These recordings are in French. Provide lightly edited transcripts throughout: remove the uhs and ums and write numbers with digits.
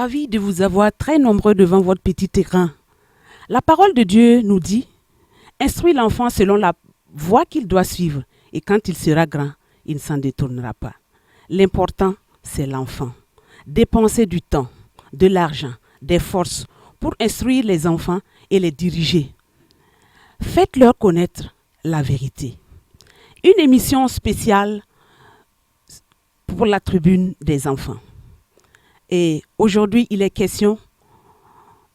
ravi de vous avoir très nombreux devant votre petit écran. La parole de Dieu nous dit, instruis l'enfant selon la voie qu'il doit suivre et quand il sera grand, il ne s'en détournera pas. L'important, c'est l'enfant. Dépenser du temps, de l'argent, des forces pour instruire les enfants et les diriger. Faites-leur connaître la vérité. Une émission spéciale pour la tribune des enfants. Et aujourd'hui, il est question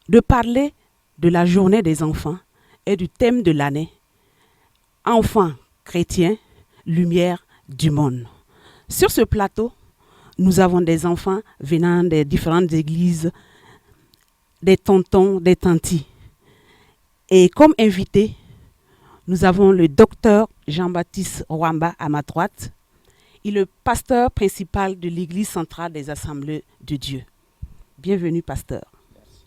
de parler de la journée des enfants et du thème de l'année, enfants chrétiens, lumière du monde. Sur ce plateau, nous avons des enfants venant des différentes églises, des tontons, des tantis. Et comme invité, nous avons le docteur Jean-Baptiste Rwamba à ma droite. Il est le pasteur principal de l'église centrale des Assemblées de Dieu. Bienvenue, pasteur. Merci.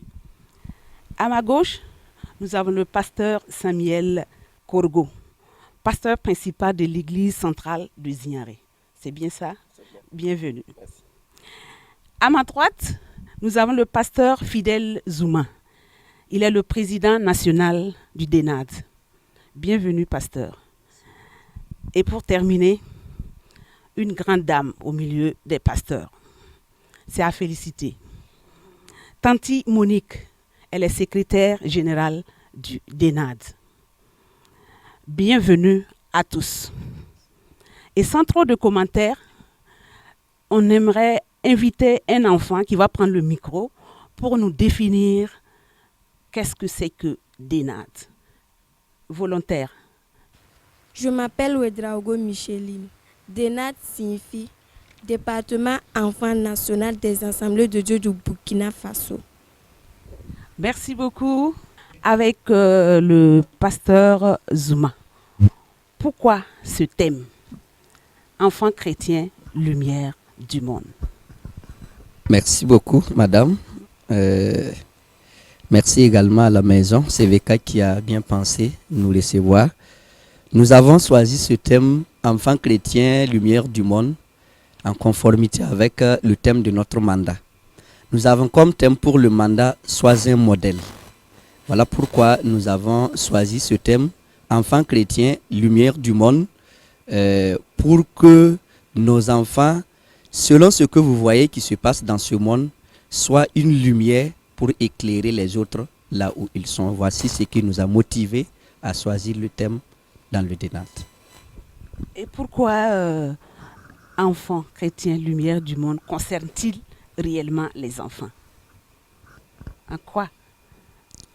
À ma gauche, nous avons le pasteur Samuel Korgo, pasteur principal de l'église centrale de Zignaré. C'est bien ça? C'est bien. Bienvenue. Merci. À ma droite, nous avons le pasteur Fidèle Zouma. Il est le président national du DENAD. Bienvenue, pasteur. Et pour terminer, une grande dame au milieu des pasteurs. C'est à féliciter. Tanti Monique, elle est secrétaire générale du DENAD. Bienvenue à tous. Et sans trop de commentaires, on aimerait inviter un enfant qui va prendre le micro pour nous définir qu'est-ce que c'est que DENAD. Volontaire. Je m'appelle Ouedraogo Micheline. DENAD signifie Département Enfant National des Assemblées de Dieu du Burkina Faso. Merci beaucoup. Avec le pasteur Zouma. Pourquoi ce thème? Enfants chrétiens, lumière du monde. Merci beaucoup, madame. Merci également à la maison, CVK, qui a bien pensé nous recevoir. Nous avons choisi ce thème, enfants chrétiens, lumière du monde, en conformité avec le thème de notre mandat. Nous avons comme thème pour le mandat « Sois un modèle ». Voilà pourquoi nous avons choisi ce thème, enfants chrétiens, lumière du monde, pour que nos enfants, selon ce que vous voyez qui se passe dans ce monde, soient une lumière pour éclairer les autres là où ils sont. Voici ce qui nous a motivés à choisir le thème dans le DENAD. Et pourquoi enfants chrétiens, lumière du monde, concerne-t-il réellement les enfants? En quoi?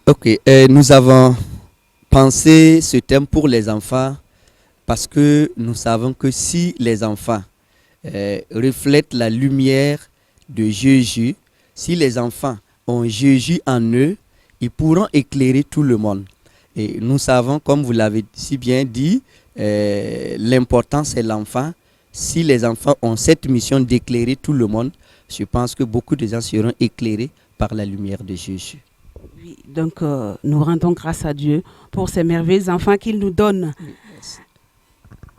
Ok, nous avons pensé ce thème pour les enfants parce que nous savons que si les enfants reflètent la lumière de Jésus, si les enfants ont Jésus en eux, ils pourront éclairer tout le monde. Et nous savons, comme vous l'avez si bien dit, l'important c'est l'enfant. Si les enfants ont cette mission d'éclairer tout le monde, je pense que beaucoup de gens seront éclairés par la lumière de Jésus. Oui, donc nous rendons grâce à Dieu pour ces merveilleux enfants qu'il nous donne. Oui, merci.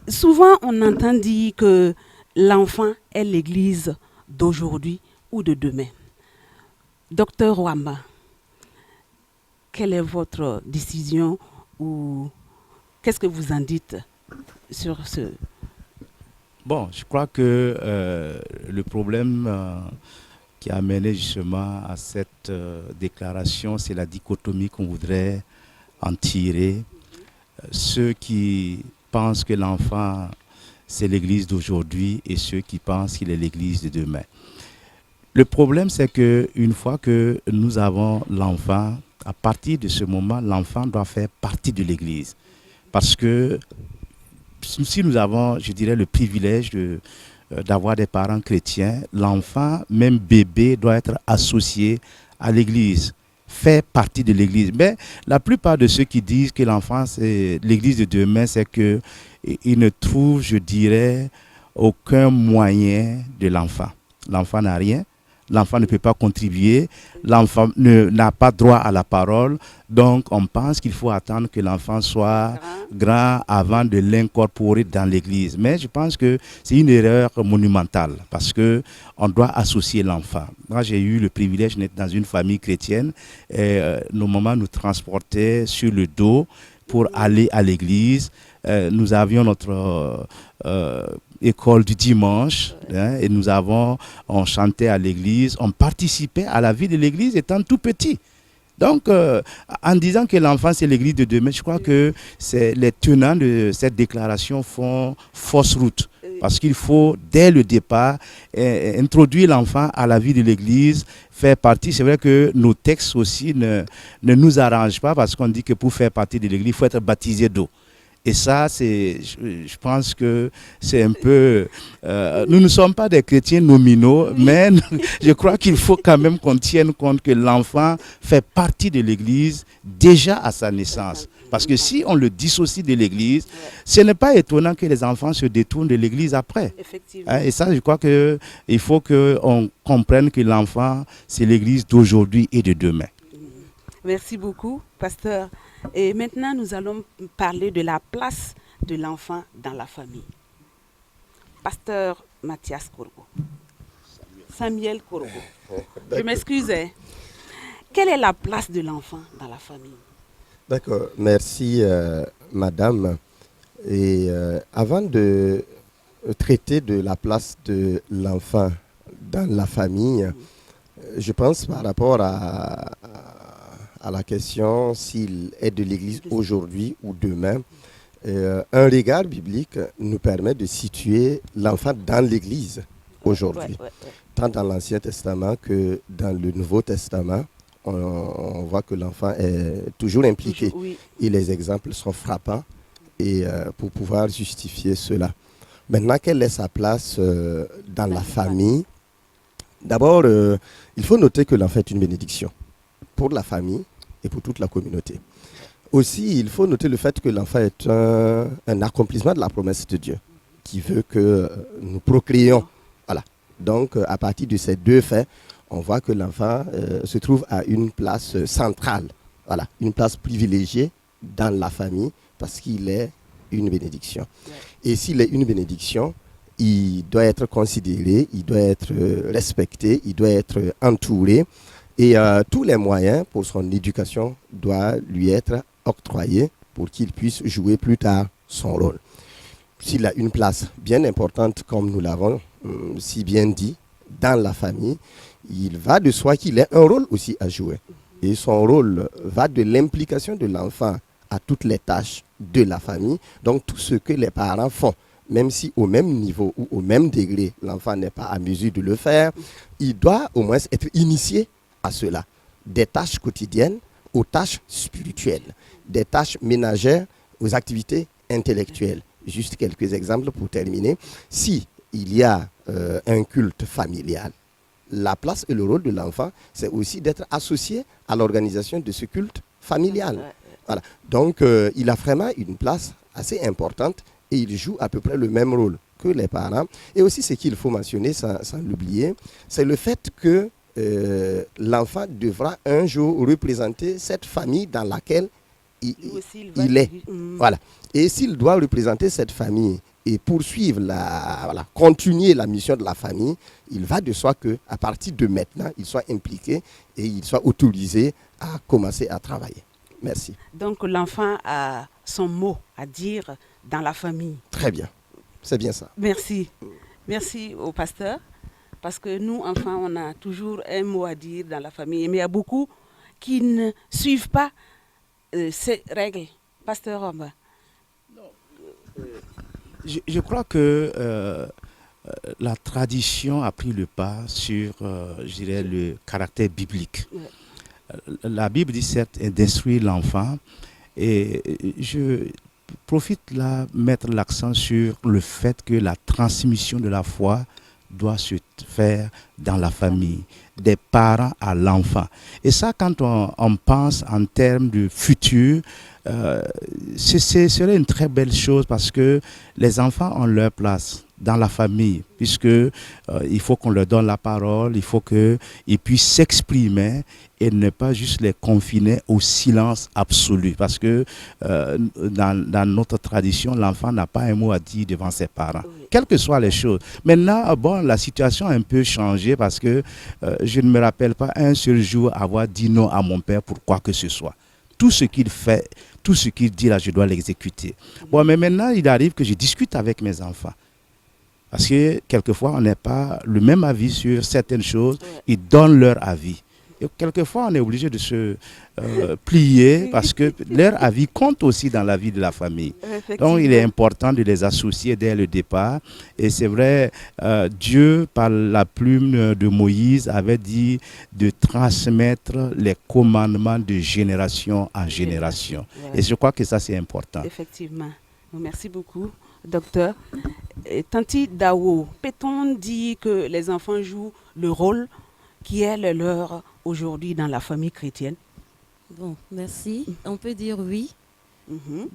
Souvent, on entend dire que l'enfant est l'église d'aujourd'hui ou de demain. Docteur Rwamba, quelle est votre décision ou qu'est-ce que vous en dites sur ce? Bon, je crois que le problème qui a mené justement à cette déclaration, c'est la dichotomie qu'on voudrait en tirer. Ceux qui pensent que l'enfant, c'est l'église d'aujourd'hui et ceux qui pensent qu'il est l'église de demain. Le problème, c'est qu'une fois que nous avons l'enfant, à partir de ce moment, l'enfant doit faire partie de l'église. Parce que si nous avons, je dirais, le privilège d'avoir des parents chrétiens, l'enfant, même bébé, doit être associé à l'église, faire partie de l'église. Mais la plupart de ceux qui disent que l'enfant, c'est l'église de demain, c'est qu'ils ne trouvent, je dirais, aucun moyen de l'enfant. L'enfant n'a rien. l'enfant ne peut pas contribuer, l'enfant n'a pas droit à la parole, donc on pense qu'il faut attendre que l'enfant soit grand avant de l'incorporer dans l'église. Mais je pense que c'est une erreur monumentale parce que on doit associer l'enfant. Moi, j'ai eu le privilège d'être dans une famille chrétienne et nos mamans nous transportaient sur le dos pour aller à l'église. Nous avions notre école du dimanche, hein, et on chantait à l'église, on participait à la vie de l'église étant tout petit. Donc, en disant que l'enfant c'est l'église de demain, je crois que les tenants de cette déclaration font fausse route. Parce qu'il faut, dès le départ, introduire l'enfant à la vie de l'église, faire partie. C'est vrai que nos textes aussi ne nous arrangent pas parce qu'on dit que pour faire partie de l'église, il faut être baptisé d'eau. Et ça, je pense que c'est un peu... nous ne sommes pas des chrétiens nominaux, mais je crois qu'il faut quand même qu'on tienne compte que l'enfant fait partie de l'Église déjà à sa naissance. Parce que si on le dissocie de l'Église, ce n'est pas étonnant que les enfants se détournent de l'Église après. Effectivement. Et ça, je crois qu'il faut qu'on comprenne que l'enfant, c'est l'Église d'aujourd'hui et de demain. Merci beaucoup, pasteur. Et maintenant, nous allons parler de la place de l'enfant dans la famille. Pasteur Mathias Korgo. Samuel Korgo. Je m'excuse. Quelle est la place de l'enfant dans la famille? D'accord, merci madame. Et avant de traiter de la place de l'enfant dans la famille, je pense par rapport à la question s'il est de l'Église aujourd'hui ou demain, un regard biblique nous permet de situer l'enfant dans l'Église aujourd'hui, tant dans l'Ancien Testament que dans le Nouveau Testament. On voit que l'enfant est toujours impliqué et les exemples sont frappants et pour pouvoir justifier cela. Maintenant, quelle est sa place dans la famille? D'abord, il faut noter que l'enfant est une bénédiction pour la famille et pour toute la communauté. Aussi, il faut noter le fait que l'enfant est un accomplissement de la promesse de Dieu qui veut que nous procréions. Voilà. Donc, à partir de ces deux faits, on voit que l'enfant se trouve à une place centrale, voilà, une place privilégiée dans la famille parce qu'il est une bénédiction. Et s'il est une bénédiction, il doit être considéré, il doit être respecté, il doit être entouré et tous les moyens pour son éducation doivent lui être octroyés pour qu'il puisse jouer plus tard son rôle. S'il a une place bien importante, comme nous l'avons si bien dit, dans la famille, il va de soi qu'il ait un rôle aussi à jouer. Et son rôle va de l'implication de l'enfant à toutes les tâches de la famille. Donc tout ce que les parents font, même si au même niveau ou au même degré, l'enfant n'est pas à mesure de le faire, il doit au moins être initié à cela. Des tâches quotidiennes aux tâches spirituelles, des tâches ménagères aux activités intellectuelles. Juste quelques exemples pour terminer. Si il y a un culte familial, la place et le rôle de l'enfant, c'est aussi d'être associé à l'organisation de ce culte familial. Voilà. Donc, il a vraiment une place assez importante et il joue à peu près le même rôle que les parents. Et aussi, ce qu'il faut mentionner, sans l'oublier, c'est le fait que l'enfant devra un jour représenter cette famille dans laquelle il est. Voilà. Et s'il doit représenter cette famille et poursuivre continuer la mission de la famille, il va de soi qu'à partir de maintenant, il soit impliqué et il soit autorisé à commencer à travailler. Merci. Donc l'enfant a son mot à dire dans la famille. Très bien. C'est bien ça. Merci. Merci au pasteur. Parce que nous, enfants, on a toujours un mot à dire dans la famille. Mais il y a beaucoup qui ne suivent pas ces règles. Pasteur Romba. Je crois que la tradition a pris le pas sur, je dirais, le caractère biblique. La Bible dit certes d'instruire l'enfant et je profite là mettre l'accent sur le fait que la transmission de la foi doit se faire dans la famille, des parents à l'enfant. Et ça, quand on pense en termes de futur, ce serait une très belle chose parce que les enfants ont leur place dans la famille, puisque il faut qu'on leur donne la parole, il faut qu'ils puissent s'exprimer et ne pas juste les confiner au silence absolu. Parce que dans notre tradition, l'enfant n'a pas un mot à dire devant ses parents, quelles que soient les choses. Maintenant, bon, la situation a un peu changé parce que je ne me rappelle pas un seul jour avoir dit non à mon père pour quoi que ce soit. Tout ce qu'il fait, tout ce qu'il dit là, je dois l'exécuter. Bon, mais maintenant, il arrive que je discute avec mes enfants. Parce que quelquefois, on n'est pas le même avis sur certaines choses. Ils donnent leur avis. Et quelquefois, on est obligé de se plier parce que leur avis compte aussi dans la vie de la famille. Donc, il est important de les associer dès le départ. Et c'est vrai, Dieu, par la plume de Moïse, avait dit de transmettre les commandements de génération en génération. Et je crois que ça, c'est important. Effectivement. Merci beaucoup, docteur. Tanti Dawo, peut-on dire que les enfants jouent le rôle qui est le leur aujourd'hui dans la famille chrétienne? Bon, merci. On peut dire oui,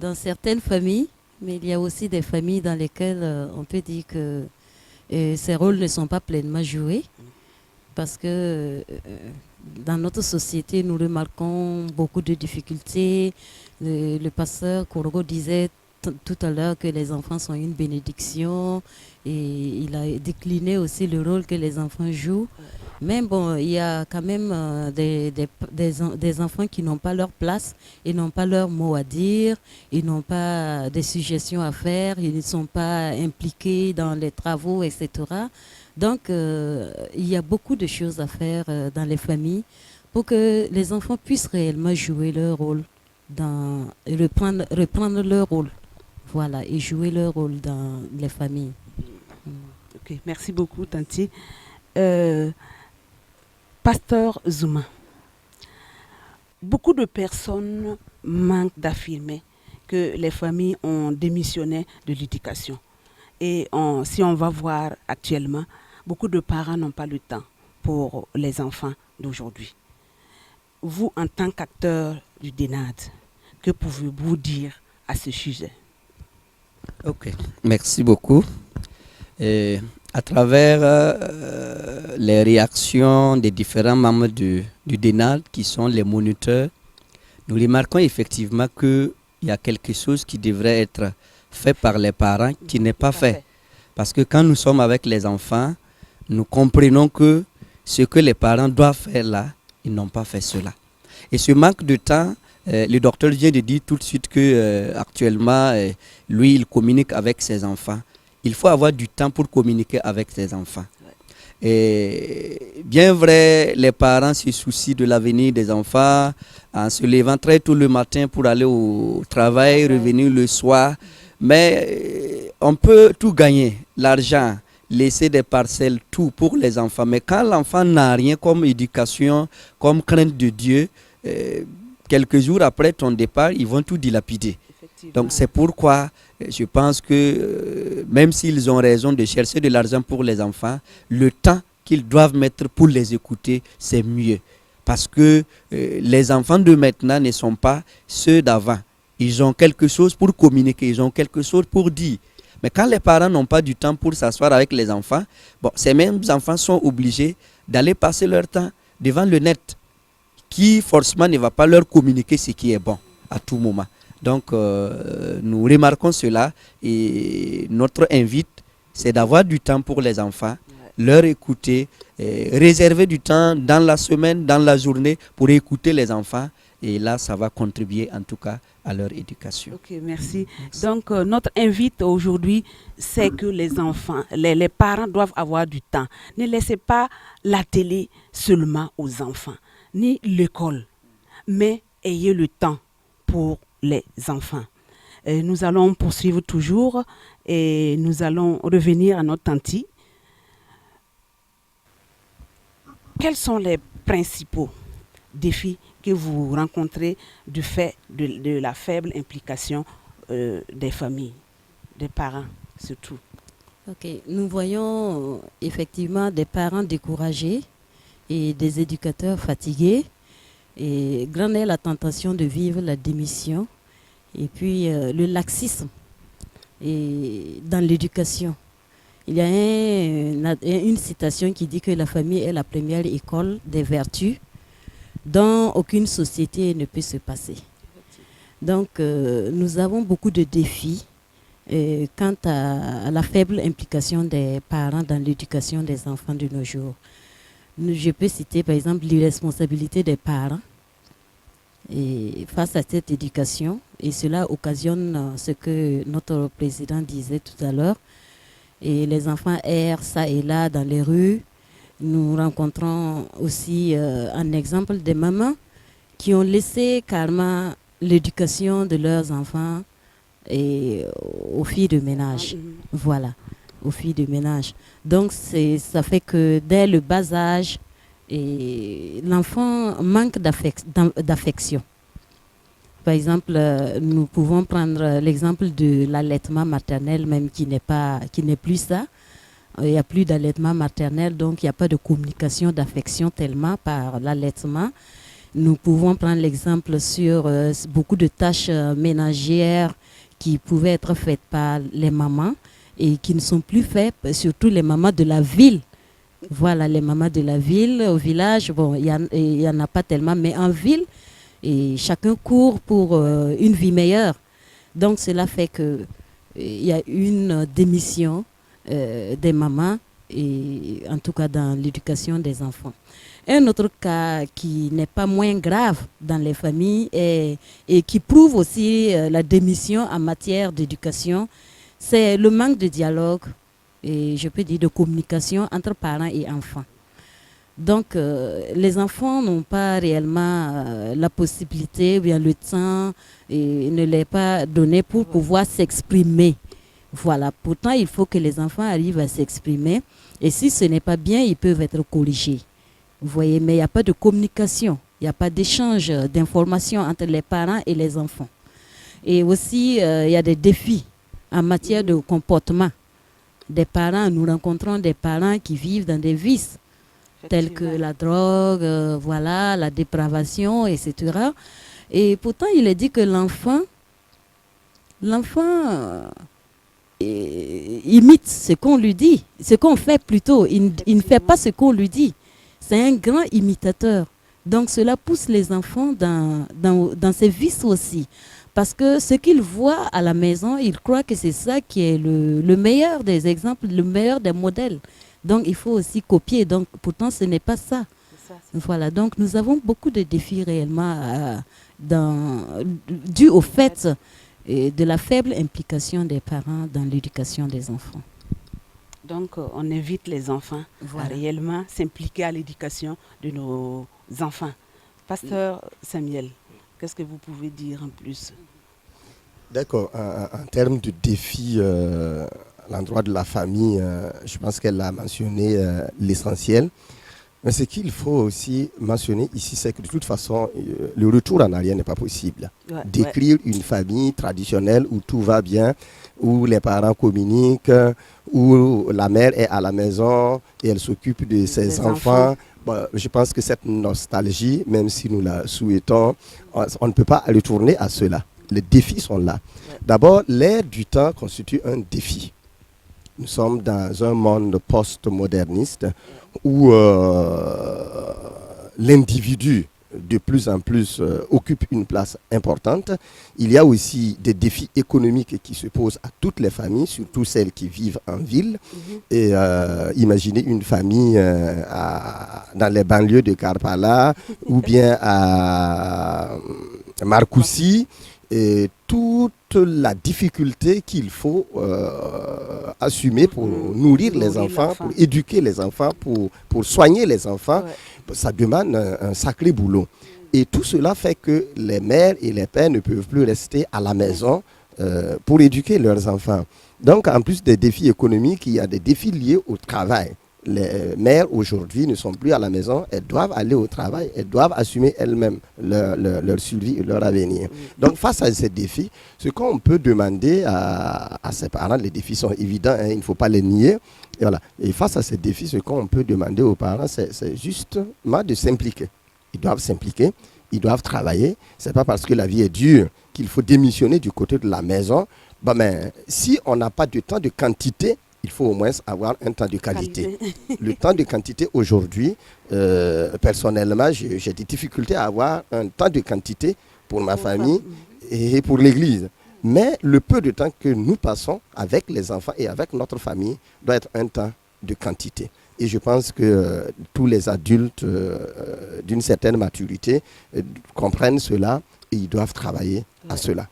dans certaines familles, mais il y a aussi des familles dans lesquelles on peut dire que ces rôles ne sont pas pleinement joués, parce que dans notre société, nous remarquons beaucoup de difficultés. Le pasteur Korogo disait tout à l'heure que les enfants sont une bénédiction, et il a décliné aussi le rôle que les enfants jouent. Mais bon, il y a quand même des enfants qui n'ont pas leur place, ils n'ont pas leur mot à dire, ils n'ont pas des suggestions à faire, ils ne sont pas impliqués dans les travaux, etc. Donc, il y a beaucoup de choses à faire dans les familles pour que les enfants puissent réellement jouer leur rôle, reprendre leur rôle. Voilà, et jouer leur rôle dans les familles. Ok, merci beaucoup, Tanti. Pasteur Zouma, beaucoup de personnes manquent d'affirmer que les familles ont démissionné de l'éducation. Et si on va voir actuellement, beaucoup de parents n'ont pas le temps pour les enfants d'aujourd'hui. Vous, en tant qu'acteur du DENAD, que pouvez-vous dire à ce sujet? Ok, merci beaucoup. À travers les réactions des différents membres du DENAD, qui sont les moniteurs, nous remarquons effectivement qu'il y a quelque chose qui devrait être fait par les parents qui n'est pas fait. Parce que quand nous sommes avec les enfants, nous comprenons que ce que les parents doivent faire là, ils n'ont pas fait cela. Et ce manque de temps, le docteur vient de dire tout de suite que actuellement, lui, il communique avec ses enfants. Il faut avoir du temps pour communiquer avec ses enfants. Et bien vrai, les parents se soucient de l'avenir des enfants en se levant très tôt le matin pour aller au travail, revenir le soir. Mais on peut tout gagner, l'argent, laisser des parcelles, tout pour les enfants. Mais quand l'enfant n'a rien comme éducation, comme crainte de Dieu, quelques jours après ton départ, ils vont tout dilapider. Donc c'est pourquoi je pense que même s'ils ont raison de chercher de l'argent pour les enfants, le temps qu'ils doivent mettre pour les écouter, c'est mieux. Parce que les enfants de maintenant ne sont pas ceux d'avant. Ils ont quelque chose pour communiquer, ils ont quelque chose pour dire. Mais quand les parents n'ont pas du temps pour s'asseoir avec les enfants, bon, ces mêmes enfants sont obligés d'aller passer leur temps devant le net, qui forcément ne va pas leur communiquer ce qui est bon à tout moment. Donc, nous remarquons cela et notre invite, c'est d'avoir du temps pour les enfants, leur écouter, réserver du temps dans la semaine, dans la journée pour écouter les enfants. Et là, ça va contribuer en tout cas à leur éducation. Ok, merci. Donc, notre invite aujourd'hui, c'est que les enfants, les parents doivent avoir du temps. Ne laissez pas la télé seulement aux enfants, ni l'école, mais ayez le temps pour les enfants. Nous allons poursuivre toujours et nous allons revenir à notre tanti. Quels sont les principaux défis que vous rencontrez du fait de la faible implication des familles, des parents surtout? Ok, nous voyons effectivement des parents découragés et des éducateurs fatigués. Et grande est la tentation de vivre la démission et puis le laxisme et dans l'éducation. Il y a une citation qui dit que la famille est la première école des vertus dont aucune société ne peut se passer. Donc, nous avons beaucoup de défis quant à la faible implication des parents dans l'éducation des enfants de nos jours. Je peux citer par exemple l'irresponsabilité des parents et face à cette éducation, et cela occasionne ce que notre président disait tout à l'heure, et les enfants errent ça et là dans les rues. Nous rencontrons aussi un exemple des mamans qui ont laissé carrément l'éducation de leurs enfants et aux filles de ménage. Voilà, aux filles de ménage. Donc ça fait que dès le bas âge, l'enfant manque d'affection. Par exemple, nous pouvons prendre l'exemple de l'allaitement maternel, même qui n'est plus ça. Il n'y a plus d'allaitement maternel, donc il n'y a pas de communication d'affection tellement par l'allaitement. Nous pouvons prendre l'exemple sur beaucoup de tâches ménagères qui pouvaient être faites par les mamans et qui ne sont plus faites, surtout les mamans de la ville. Voilà, les mamans de la ville, au village, bon, il n'y en a pas tellement, mais en ville, et chacun court pour une vie meilleure. Donc cela fait qu'il y a une démission des mamans, et en tout cas dans l'éducation des enfants. Un autre cas qui n'est pas moins grave dans les familles et qui prouve aussi la démission en matière d'éducation, c'est le manque de dialogue et je peux dire de communication entre parents et enfants. Donc les enfants n'ont pas réellement la possibilité, bien le temps ne l'est pas donné pour pouvoir s'exprimer. Voilà, pourtant il faut que les enfants arrivent à s'exprimer et si ce n'est pas bien, ils peuvent être corrigés. Vous voyez, mais il n'y a pas de communication, il n'y a pas d'échange d'informations entre les parents et les enfants. Et aussi, il y a des défis en matière de comportement des parents. Nous rencontrons des parents qui vivent dans des vices tels que la drogue, voilà, la dépravation, etc. Et pourtant, il est dit que l'enfant imite ce qu'on lui dit, ce qu'on fait plutôt. Il ne fait pas ce qu'on lui dit. C'est un grand imitateur. Donc cela pousse les enfants dans ces vices aussi. Parce que ce qu'ils voient à la maison, ils croient que c'est ça qui est le meilleur des exemples, le meilleur des modèles. Donc il faut aussi copier. Donc pourtant ce n'est pas ça. Voilà. Donc nous avons beaucoup de défis réellement dû au fait de la faible implication des parents dans l'éducation des enfants. Donc, on invite les enfants à réellement s'impliquer à l'éducation de nos enfants. Pasteur Samuel, qu'est-ce que vous pouvez dire en plus? D'accord. En termes de défis à l'endroit de la famille, je pense qu'elle a mentionné l'essentiel. Mais ce qu'il faut aussi mentionner ici, c'est que de toute façon, le retour en arrière n'est pas possible. Décrire une famille traditionnelle où tout va bien, où les parents communiquent, où la mère est à la maison et elle s'occupe de ses enfants. Bon, je pense que cette nostalgie, même si nous la souhaitons, on ne peut pas retourner à cela. Les défis sont là. D'abord, l'ère du temps constitue un défi. Nous sommes dans un monde post-moderniste où l'individu de plus en plus occupe une place importante. Il y a aussi des défis économiques qui se posent à toutes les familles, surtout celles qui vivent en ville. Et imaginez une famille dans les banlieues de Karpala ou bien à Marcoussis. Et toute la difficulté qu'il faut assumer pour nourrir les enfants, pour éduquer les enfants, pour soigner les enfants, ça demande un sacré boulot. Et tout cela fait que les mères et les pères ne peuvent plus rester à la maison pour éduquer leurs enfants. Donc, en plus des défis économiques, il y a des défis liés au travail. Les mères aujourd'hui ne sont plus à la maison, elles doivent aller au travail, elles doivent assumer elles-mêmes leur survie et leur avenir. Donc face à ces défis, ce qu'on peut demander à ses parents, les défis sont évidents, hein, il ne faut pas les nier. Et, voilà. Et face à ces défis, ce qu'on peut demander aux parents, c'est justement de s'impliquer. Ils doivent s'impliquer, ils doivent travailler. Ce n'est pas parce que la vie est dure qu'il faut démissionner du côté de la maison. Ben, si on n'a pas de temps de quantité, il faut au moins avoir un temps de qualité. Le temps de quantité aujourd'hui, personnellement, j'ai des difficultés à avoir un temps de quantité pour ma famille et pour l'église. Mais le peu de temps que nous passons avec les enfants et avec notre famille doit être un temps de quantité. Et je pense que tous les adultes d'une certaine maturité comprennent cela et ils doivent travailler à cela.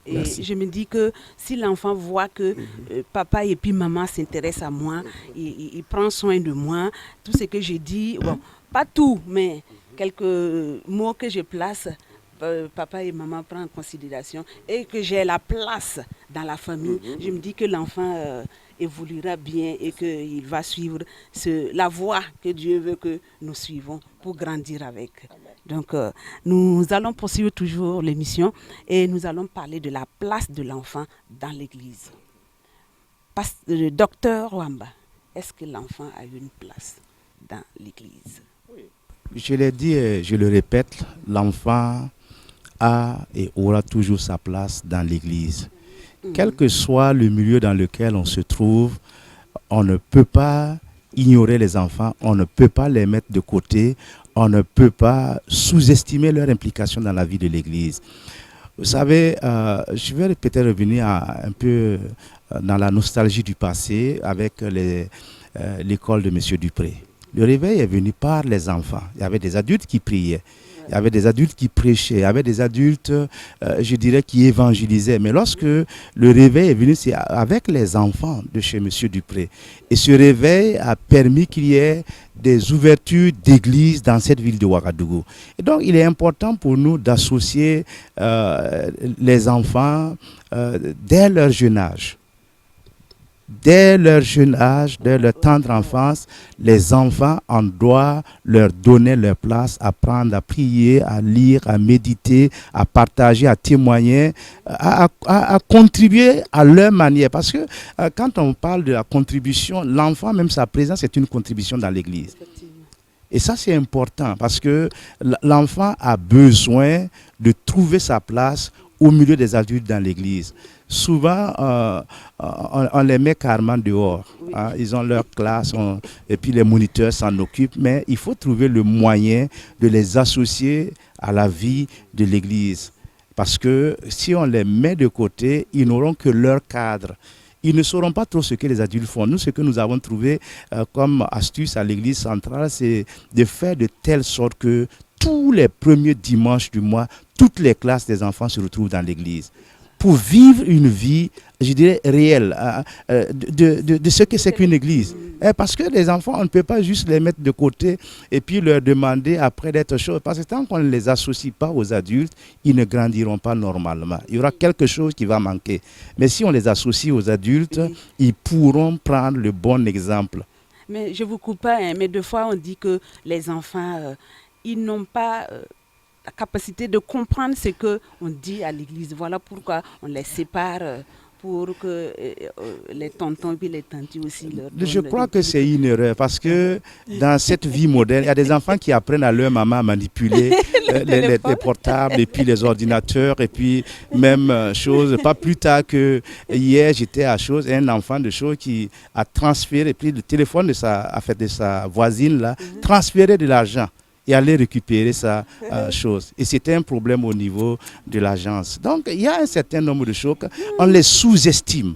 Et Merci. je me dis que si l'enfant voit que papa et puis maman s'intéressent à moi, il prend soin de moi, tout ce que je dis, bon, pas tout, mais quelques mots que je place, papa et maman prennent en considération et que j'ai la place dans la famille, je me dis que l'enfant évoluera bien et qu'il va suivre la voie que Dieu veut que nous suivons pour grandir avec. Donc, nous allons poursuivre toujours l'émission et nous allons parler de la place de l'enfant dans l'Église. Docteur Wamba, est-ce que l'enfant a une place dans l'Église? Je l'ai dit et je le répète, l'enfant a et aura toujours sa place dans l'Église. Quel que soit le milieu dans lequel on se trouve, on ne peut pas ignorer les enfants, on ne peut pas les mettre de côté, on ne peut pas sous-estimer leur implication dans la vie de l'Église. Vous savez, je vais peut-être revenir un peu dans la nostalgie du passé avec l'école de M. Dupré. Le réveil est venu par les enfants. Il y avait des adultes qui priaient. Il y avait des adultes qui prêchaient, il y avait des adultes, je dirais, qui évangélisaient. Mais lorsque le réveil est venu, c'est avec les enfants de chez M. Dupré. Et ce réveil a permis qu'il y ait des ouvertures d'église dans cette ville de Ouagadougou. Et donc, il est important pour nous d'associer les enfants dès leur jeune âge. Dès leur jeune âge, dès leur tendre enfance, les enfants, on doit leur donner leur place, apprendre à prier, à lire, à méditer, à partager, à témoigner, à contribuer à leur manière. Parce que quand on parle de la contribution, l'enfant, même sa présence, est une contribution dans l'Église. Et ça, c'est important parce que l'enfant a besoin de trouver sa place au milieu des adultes dans l'Église. Souvent, on les met carrément dehors. Hein. Ils ont leur classe et puis les moniteurs s'en occupent. Mais il faut trouver le moyen de les associer à la vie de l'Église. Parce que si on les met de côté, ils n'auront que leur cadre. Ils ne sauront pas trop ce que les adultes font. Nous, ce que nous avons trouvé comme astuce à l'Église centrale, c'est de faire de telle sorte que tous les premiers dimanches du mois, toutes les classes des enfants se retrouvent dans l'Église. Pour vivre une vie, je dirais, réelle, de ce que c'est qu'une église. Parce que les enfants, on ne peut pas juste les mettre de côté et puis leur demander après d'être chose. Parce que tant qu'on ne les associe pas aux adultes, ils ne grandiront pas normalement. Il y aura quelque chose qui va manquer. Mais si on les associe aux adultes, ils pourront prendre le bon exemple. Mais je ne vous coupe pas, mais deux fois on dit que les enfants, ils n'ont pas... la capacité de comprendre ce qu'on dit à l'église. Voilà pourquoi on les sépare pour que les tontons et les tantis aussi leur donnent. Je crois que c'est une erreur parce que dans cette vie moderne, il y a des enfants qui apprennent à leur maman à manipuler les portables et puis les ordinateurs et puis même chose. Pas plus tard que hier, j'étais à chose, un enfant de chose qui a transféré, et puis le téléphone de sa voisine là, transféré de l'argent et aller récupérer sa chose. Et c'était un problème au niveau de l'agence. Donc, il y a un certain nombre de choses, on les sous-estime.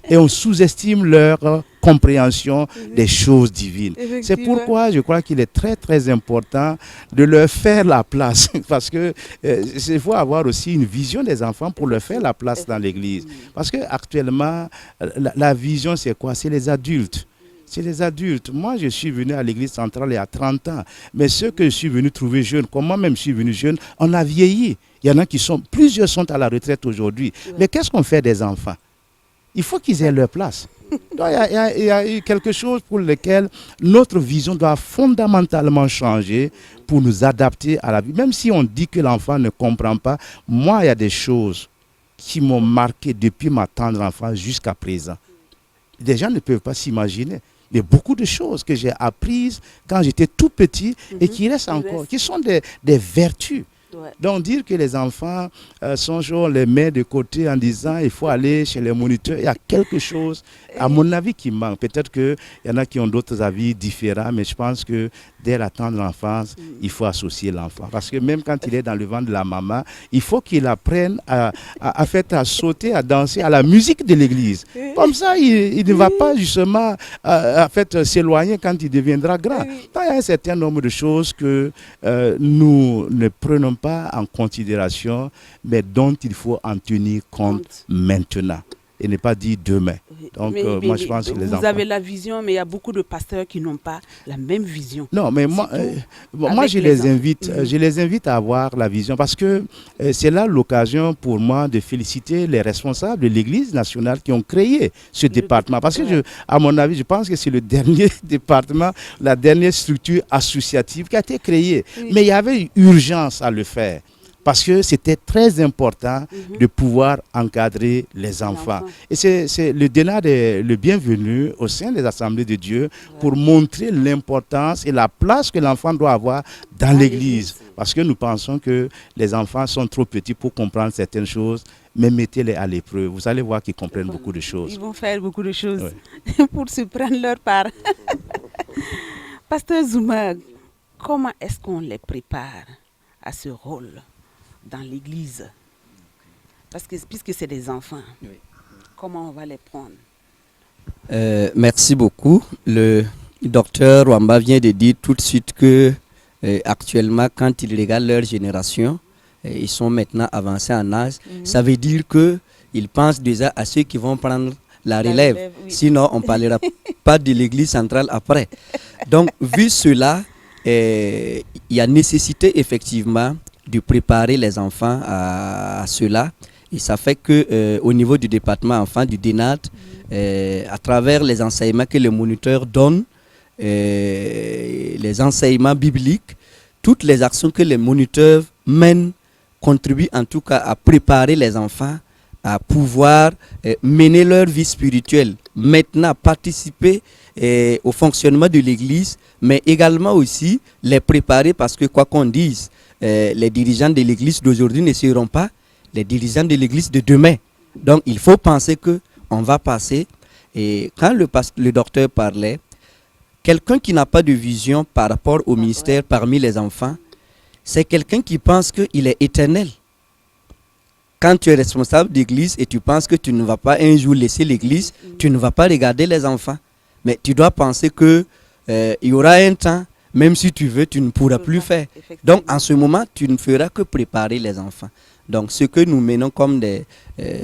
Et on sous-estime leur compréhension des choses divines. C'est pourquoi je crois qu'il est très, très important de leur faire la place. Parce que il faut avoir aussi une vision des enfants pour leur faire la place dans l'église. Parce qu'actuellement, la vision, c'est quoi? C'est les adultes. C'est les adultes. Moi, je suis venu à l'église centrale il y a 30 ans. Mais ceux que je suis venu trouver jeunes, comme moi-même je suis venu jeune, on a vieilli. Il y en a plusieurs sont à la retraite aujourd'hui. Mais qu'est-ce qu'on fait des enfants? Il faut qu'ils aient leur place. Donc, il y a eu quelque chose pour lequel notre vision doit fondamentalement changer pour nous adapter à la vie. Même si on dit que l'enfant ne comprend pas, moi, il y a des choses qui m'ont marqué depuis ma tendre enfance jusqu'à présent. Les gens ne peuvent pas s'imaginer. Il y a beaucoup de choses que j'ai apprises quand j'étais tout petit et qui restent encore, qui sont des vertus. Ouais. Donc dire que les enfants sont genre les met de côté en disant il faut aller chez les moniteurs, il y a quelque chose, à mon avis, qui manque. Peut-être qu'il y en a qui ont d'autres avis différents, mais je pense que dès la tendre enfance, il faut associer l'enfant. Parce que même quand il est dans le ventre de la maman, il faut qu'il apprenne à sauter, à danser à la musique de l'église. Comme ça, il ne va pas justement s'éloigner quand il deviendra grand. Il y a un certain nombre de choses que nous ne prenons pas en considération, mais dont il faut en tenir compte maintenant et ne pas dire demain. Donc, moi, je pense que les enfants... Vous avez la vision, mais il y a beaucoup de pasteurs qui n'ont pas la même vision. Non, mais moi je les invite à avoir la vision parce que c'est là l'occasion pour moi de féliciter les responsables de l'Église nationale qui ont créé ce département. Parce que, à mon avis, je pense que c'est le dernier département, la dernière structure associative qui a été créée. Oui. Mais il y avait urgence à le faire. Parce que c'était très important de pouvoir encadrer les enfants. Et c'est le donner le bienvenu au sein des assemblées de Dieu pour montrer l'importance et la place que l'enfant doit avoir dans l'Église. Parce que nous pensons que les enfants sont trop petits pour comprendre certaines choses, mais mettez-les à l'épreuve. Vous allez voir qu'ils comprennent beaucoup de choses. Ils vont faire beaucoup de choses pour se prendre leur part. Pasteur Zouma, comment est-ce qu'on les prépare à ce rôle dans l'église? Parce que puisque c'est des enfants, comment on va les prendre? Merci beaucoup. Le docteur Wamba vient de dire tout de suite que actuellement, quand ils regardent leur génération, ils sont maintenant avancés en âge. Ça veut dire qu'ils pensent déjà à ceux qui vont prendre la relève. Sinon, on ne parlera pas de l'église centrale après. Donc, vu cela, il y a nécessité effectivement de préparer les enfants à cela. Et ça fait que au niveau du département enfants du DENAT, à travers les enseignements que le moniteur donne, les enseignements bibliques, toutes les actions que les moniteurs mènent contribuent en tout cas à préparer les enfants à pouvoir mener leur vie spirituelle, maintenant participer au fonctionnement de l'église, mais également aussi les préparer parce que quoi qu'on dise, les dirigeants de l'église d'aujourd'hui ne seront pas les dirigeants de l'église de demain. Donc il faut penser qu'on va passer, et quand le docteur parlait, quelqu'un qui n'a pas de vision par rapport au ministère parmi les enfants, c'est quelqu'un qui pense qu'il est éternel. Quand tu es responsable d'église et tu penses que tu ne vas pas un jour laisser l'église, tu ne vas pas regarder les enfants. Mais tu dois penser qu'il y aura un temps, même si tu veux, tu ne pourras plus faire. Donc en ce moment, tu ne feras que préparer les enfants. Donc ce que nous menons comme des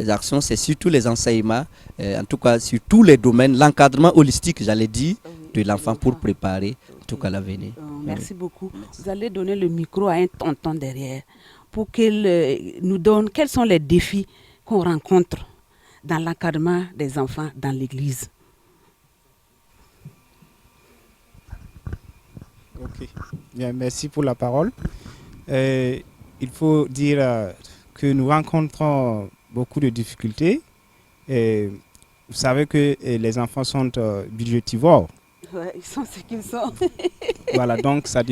actions, c'est surtout les enseignements, en tout cas sur tous les domaines, l'encadrement holistique, j'allais dire, de l'enfant pour préparer en tout cas l'avenir. Merci beaucoup. Vous allez donner le micro à un tonton derrière pour qu'il nous donne quels sont les défis qu'on rencontre dans l'encadrement des enfants dans l'église. Ok, bien, merci pour la parole. Il faut dire que nous rencontrons beaucoup de difficultés. Vous savez que les enfants sont budgétivores. Ouais, ils sont ce qu'ils sont. Voilà, donc ça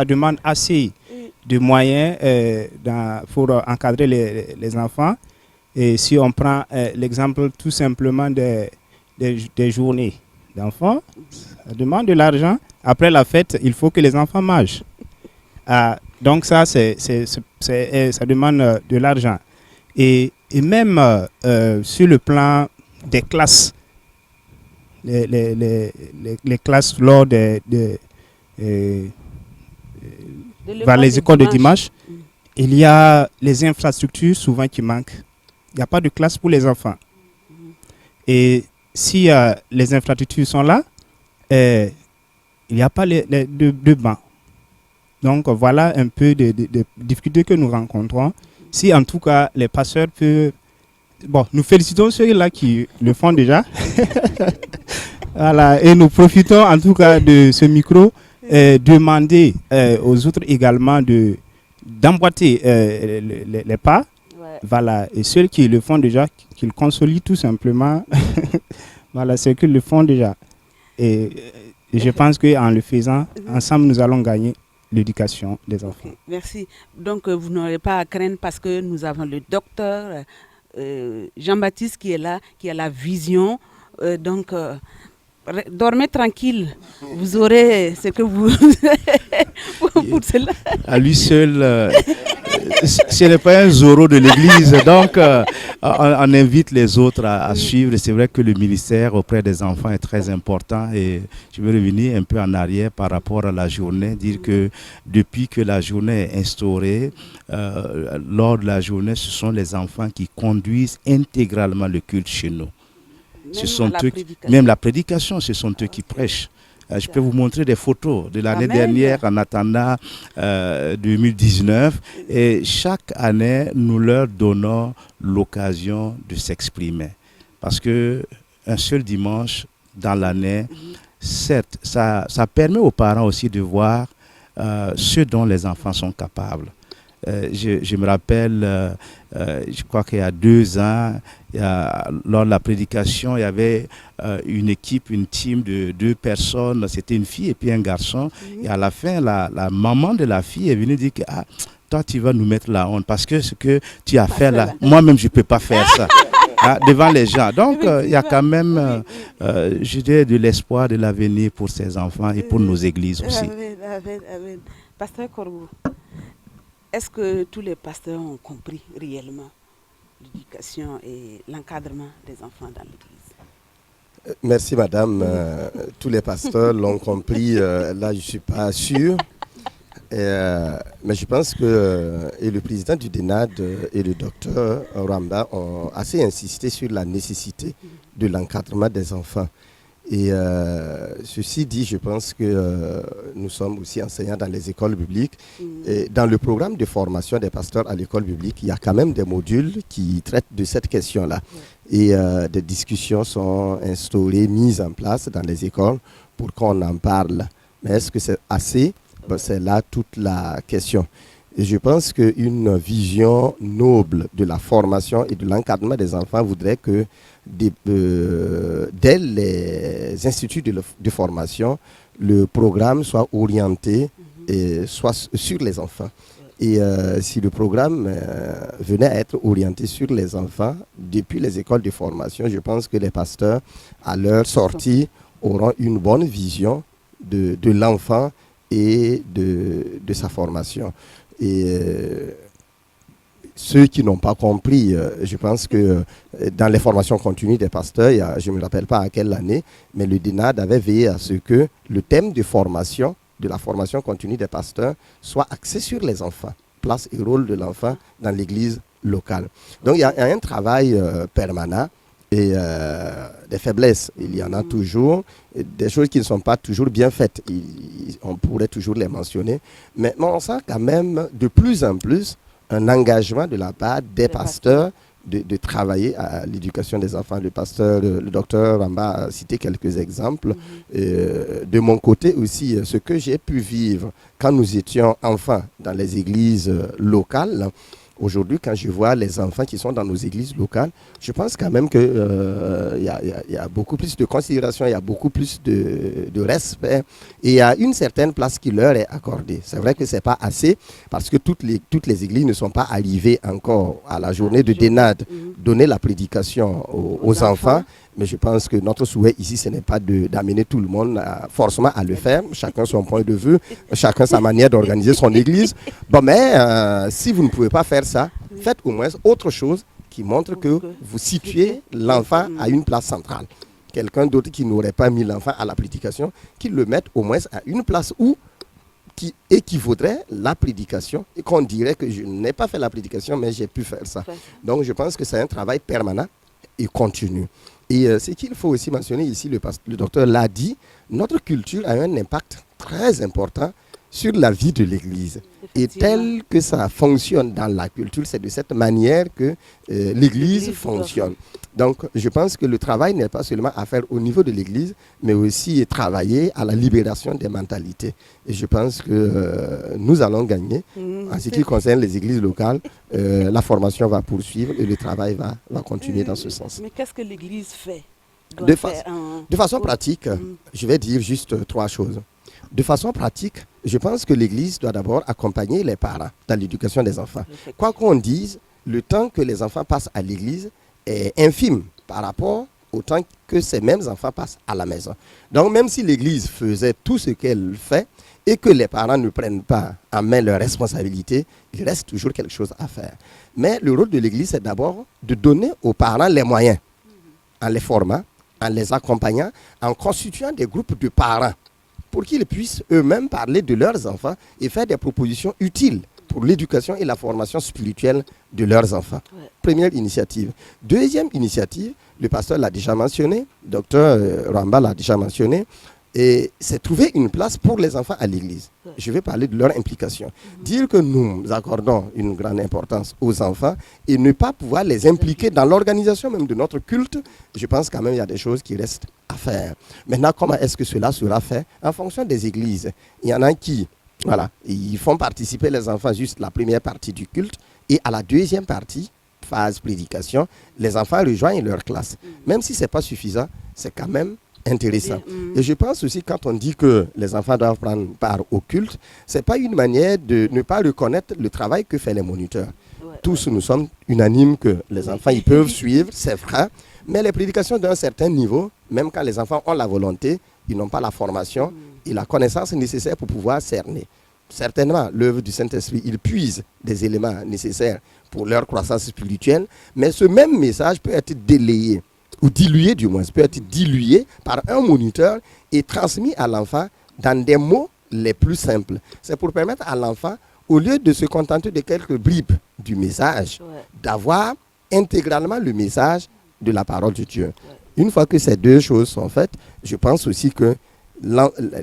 demande assez de moyens pour encadrer les enfants. Et si on prend l'exemple tout simplement des journées d'enfants, ça demande de l'argent. Après la fête, il faut que les enfants mangent. Donc ça, ça demande de l'argent. Et même sur le plan des classes, les classes lors les écoles de dimanche, il y a les infrastructures souvent qui manquent. Il n'y a pas de classe pour les enfants. Et si les infrastructures sont là, il n'y a pas de bancs. Donc voilà un peu de difficultés que nous rencontrons. Si en tout cas les pasteurs peuvent... Bon, nous félicitons ceux-là qui le font déjà. Voilà, et nous profitons en tout cas de ce micro, demander aux autres également d'emboîter les pas. Ouais. Voilà, et ceux qui le font déjà, qu'ils consolident tout simplement. Voilà, ceux qui le font déjà. Et je pense qu'en le faisant, ensemble, nous allons gagner l'éducation des enfants. Ok, merci. Donc, vous n'aurez pas à craindre parce que nous avons le docteur Jean-Baptiste qui est là, qui a la vision. Dormez tranquille. Vous aurez ce que vous... pour cela. À lui seul, ce n'est pas un Zorro de l'église. Donc, on invite les autres à suivre. C'est vrai que le ministère auprès des enfants est très important. Et je vais revenir un peu en arrière par rapport à la journée. Dire que depuis que la journée est instaurée, lors de la journée, ce sont les enfants qui conduisent intégralement le culte chez nous. Même la prédication, ce sont eux qui prêchent. Je peux vous montrer des photos de l'année dernière en attendant 2019. Et chaque année, nous leur donnons l'occasion de s'exprimer. Parce qu'un seul dimanche dans l'année, certes, ça permet aux parents aussi de voir ce dont les enfants sont capables. Je me rappelle, je crois qu'il y a 2 ans, lors de la prédication, il y avait une team de 2 personnes, c'était une fille et puis un garçon. Et à la fin, la maman de la fille est venue dire que toi, tu vas nous mettre la honte parce que ce que tu as fait là, moi-même, je ne peux pas faire ça. Devant les gens. Donc, il y a quand même, je dirais, de l'espoir de l'avenir pour ces enfants et pour nos églises aussi. Amen. Pasteur Corbeau, est-ce que tous les pasteurs ont compris réellement l'éducation et l'encadrement des enfants dans l'église? Merci madame. Tous les pasteurs l'ont compris. Là, je ne suis pas sûr. Mais je pense que et le président du DENAD et le docteur Ramba ont assez insisté sur la nécessité de l'encadrement des enfants. Et ceci dit, je pense que nous sommes aussi enseignants dans les écoles bibliques. Et dans le programme de formation des pasteurs à l'école biblique, il y a quand même des modules qui traitent de cette question-là. Et des discussions sont instaurées, mises en place dans les écoles pour qu'on en parle. Mais est-ce que c'est assez? C'est là toute la question. Et je pense qu'une vision noble de la formation et de l'encadrement des enfants voudrait que dès les instituts de formation, le programme soit orienté et soit sur les enfants. Et si le programme venait à être orienté sur les enfants, depuis les écoles de formation, je pense que les pasteurs, à leur sortie, auront une bonne vision de l'enfant et de sa formation. Et ceux qui n'ont pas compris, je pense que dans les formations continues des pasteurs, je ne me rappelle pas à quelle année, mais le DENAD avait veillé à ce que le thème de formation, de la formation continue des pasteurs, soit axé sur les enfants, place et rôle de l'enfant dans l'église locale. Donc il y a un travail permanent et des faiblesses, il y en a toujours, des choses qui ne sont pas toujours bien faites, on pourrait toujours les mentionner, mais on sent quand même de plus en plus un engagement de la part des pasteurs de travailler à l'éducation des enfants. Le docteur Ramba a cité quelques exemples. De mon côté aussi, ce que j'ai pu vivre quand nous étions enfants dans les églises locales, aujourd'hui, quand je vois les enfants qui sont dans nos églises locales, je pense quand même qu'il y a beaucoup plus de considération, il y a beaucoup plus de respect et il y a une certaine place qui leur est accordée. C'est vrai que ce n'est pas assez parce que toutes les églises ne sont pas arrivées encore à la journée de DENAD, donner la prédication aux enfants. Mais je pense que notre souhait ici, ce n'est pas d'amener tout le monde forcément à le faire. Chacun son point de vue, chacun sa manière d'organiser son église. Bon, mais si vous ne pouvez pas faire ça, faites au moins autre chose qui montre que vous situez l'enfant à une place centrale. Quelqu'un d'autre qui n'aurait pas mis l'enfant à la prédication, qu'il le mette au moins à une place où qui équivaudrait la prédication et qu'on dirait que je n'ai pas fait la prédication, mais j'ai pu faire ça. Donc, je pense que c'est un travail permanent et continu. Et ce qu'il faut aussi mentionner ici, le docteur l'a dit, notre culture a un impact très important sur la vie de l'Église. Et tel que ça fonctionne dans la culture, c'est de cette manière que l'Église fonctionne. Donc, je pense que le travail n'est pas seulement à faire au niveau de l'Église, mais aussi travailler à la libération des mentalités. Et je pense que nous allons gagner. En ce qui concerne les églises locales, la formation va poursuivre et le travail va continuer dans ce sens. Mais qu'est-ce que l'Église fait De façon pratique, je vais dire juste 3 choses. de façon pratique, je pense que l'Église doit d'abord accompagner les parents dans l'éducation des enfants. Quoi qu'on dise, le temps que les enfants passent à l'Église est infime par rapport au temps que ces mêmes enfants passent à la maison. Donc même si l'Église faisait tout ce qu'elle fait et que les parents ne prennent pas en main leurs responsabilités, il reste toujours quelque chose à faire. Mais le rôle de l'Église, c'est d'abord de donner aux parents les moyens, en les formant, en les accompagnant, en constituant des groupes de parents pour qu'ils puissent eux-mêmes parler de leurs enfants et faire des propositions utiles pour l'éducation et la formation spirituelle de leurs enfants. Première initiative. Deuxième initiative, le pasteur l'a déjà mentionné, docteur Ramba l'a déjà mentionné, et c'est trouver une place pour les enfants à l'église. Je vais parler de leur implication. Dire que nous accordons une grande importance aux enfants et ne pas pouvoir les impliquer dans l'organisation même de notre culte, je pense quand même qu'il y a des choses qui restent à faire. Maintenant, comment est-ce que cela sera fait? En fonction des églises. Il y en a qui, voilà, ils font participer les enfants juste la première partie du culte et à la deuxième partie, phase prédication, les enfants rejoignent leur classe. Même si ce n'est pas suffisant, c'est quand même intéressant. Et je pense aussi quand on dit que les enfants doivent prendre part au culte, ce n'est pas une manière de ne pas reconnaître le travail que font les moniteurs. Tous nous sommes unanimes que les enfants ils peuvent suivre, c'est vrai, mais les prédications d'un certain niveau, même quand les enfants ont la volonté, ils n'ont pas la formation et la connaissance nécessaire pour pouvoir cerner. Certainement, l'œuvre du Saint-Esprit, il puise des éléments nécessaires pour leur croissance spirituelle, mais ce même message peut être délayé ou dilué du moins, peut être dilué par un moniteur et transmis à l'enfant dans des mots les plus simples. C'est pour permettre à l'enfant, au lieu de se contenter de quelques bribes du message, d'avoir intégralement le message de la parole de Dieu. Une fois que ces deux choses sont faites, je pense aussi que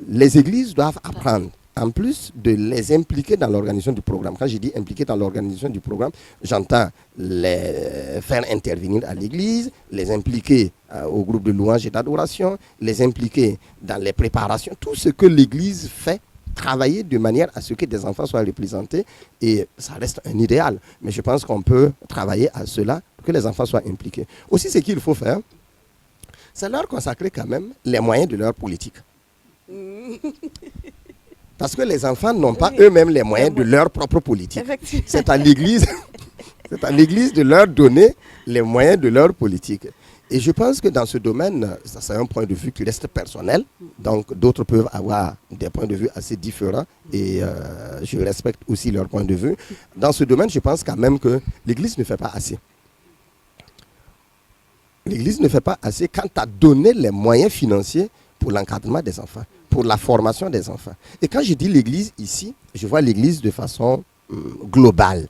les églises doivent apprendre, en plus de les impliquer dans l'organisation du programme. Quand je dis impliquer dans l'organisation du programme, j'entends les faire intervenir à l'église, les impliquer au groupe de louange et d'adoration, les impliquer dans les préparations, tout ce que l'église fait, travailler de manière à ce que des enfants soient représentés, et ça reste un idéal. Mais je pense qu'on peut travailler à cela, que les enfants soient impliqués. Aussi, ce qu'il faut faire, c'est leur consacrer quand même les moyens de leur politique. Parce que les enfants n'ont pas eux-mêmes les moyens de leur propre politique. C'est à l'église de leur donner les moyens de leur politique. Et je pense que dans ce domaine, ça c'est un point de vue qui reste personnel. Donc d'autres peuvent avoir des points de vue assez différents et je respecte aussi leur point de vue. Dans ce domaine, je pense quand même que l'église ne fait pas assez. L'église ne fait pas assez quant à donner les moyens financiers pour l'encadrement des enfants, pour la formation des enfants. Et quand je dis l'église ici, je vois l'église de façon globale.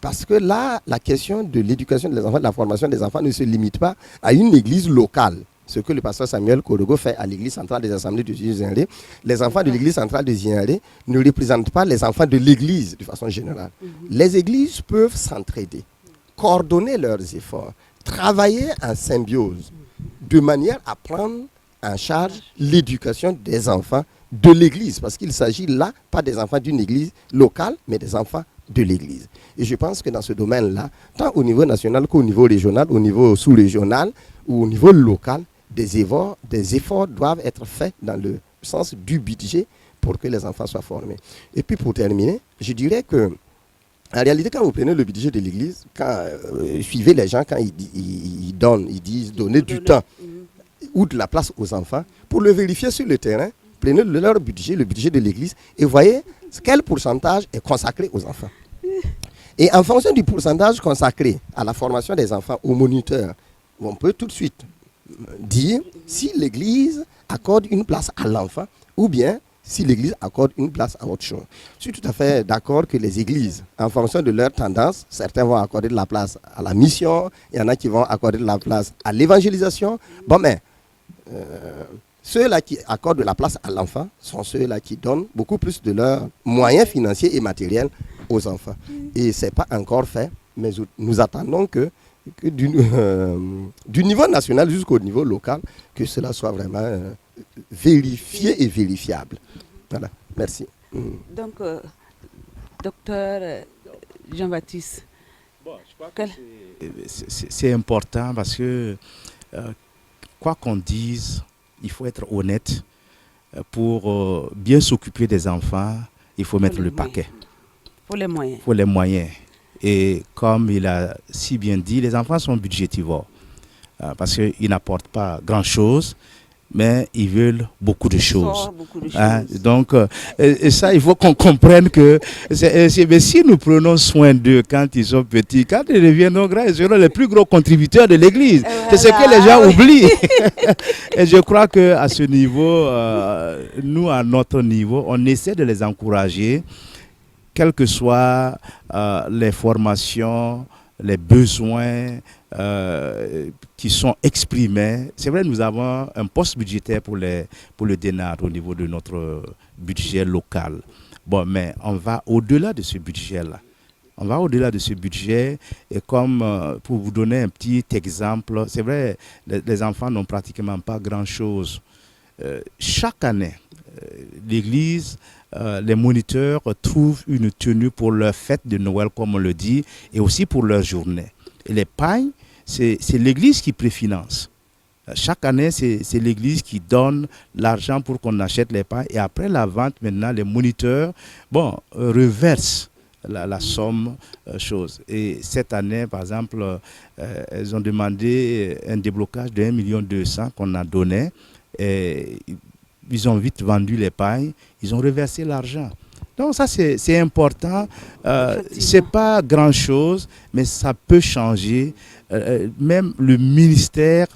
Parce que là, la question de l'éducation des enfants, de la formation des enfants ne se limite pas à une église locale. Ce que le pasteur Samuel Korogo fait à l'église centrale des assemblées de Ziyaré. Les enfants de l'église centrale de Ziyaré ne représentent pas les enfants de l'église de façon générale. Les églises peuvent s'entraider, coordonner leurs efforts, travailler en symbiose, de manière à prendre en charge l'éducation des enfants de l'église, parce qu'il s'agit là, pas des enfants d'une église locale, mais des enfants de l'église. Et je pense que dans ce domaine-là, tant au niveau national qu'au niveau régional, au niveau sous-régional ou au niveau local, des efforts doivent être faits dans le sens du budget pour que les enfants soient formés. Et puis pour terminer, je dirais que en réalité, quand vous prenez le budget de l'église, quand suivez les gens, quand ils disent donner du temps ou de la place aux enfants, pour le vérifier sur le terrain, prenez leur budget, le budget de l'église, et voyez quel pourcentage est consacré aux enfants. Et en fonction du pourcentage consacré à la formation des enfants, aux moniteurs, on peut tout de suite dire si l'église accorde une place à l'enfant ou bien si l'église accorde une place à autre chose. Je suis tout à fait d'accord que les églises, en fonction de leur tendance, certains vont accorder de la place à la mission, il y en a qui vont accorder de la place à l'évangélisation. Bon, mais ceux-là qui accordent de la place à l'enfant sont ceux-là qui donnent beaucoup plus de leurs moyens financiers et matériels aux enfants. Et ce n'est pas encore fait, mais nous attendons que du niveau national jusqu'au niveau local, que cela soit vraiment vérifié et vérifiable. Voilà, merci. Donc, docteur Jean-Baptiste. Bon, je crois que c'est important parce que, quoi qu'on dise, il faut être honnête. pour bien s'occuper des enfants, il faut mettre le paquet. Pour les moyens. Pour les moyens. Et comme il a si bien dit, les enfants sont budgétivores. Parce qu'ils n'apportent pas grand-chose, mais ils veulent beaucoup de choses. Donc, et ça, il faut qu'on comprenne que mais si nous prenons soin d'eux quand ils sont petits, quand ils deviendront grands, ils seront les plus gros contributeurs de l'Église. C'est ce que les gens oublient. Et je crois qu'à ce niveau, nous, à notre niveau, on essaie de les encourager, quelles que soient les formations, les besoins qui sont exprimés. C'est vrai, nous avons un poste budgétaire pour le DENAT au niveau de notre budget local. Bon, mais on va au-delà de ce budget-là. On va au-delà de ce budget et comme pour vous donner un petit exemple, c'est vrai, les enfants n'ont pratiquement pas grand-chose. Chaque année, l'Église, les moniteurs trouvent une tenue pour leur fête de Noël, comme on le dit, et aussi pour leur journée. Et les pagnes, c'est l'Église qui préfinance. Chaque année, c'est l'Église qui donne l'argent pour qu'on achète les pagnes. Et après la vente, maintenant, les moniteurs reversent la somme chose. Et cette année, par exemple, elles ont demandé un déblocage de 1,2 million qu'on a donné. Et ils ont vite vendu les pagnes. Ils ont reversé l'argent. Donc ça, c'est important. C'est pas grand-chose, mais ça peut changer. Même le ministère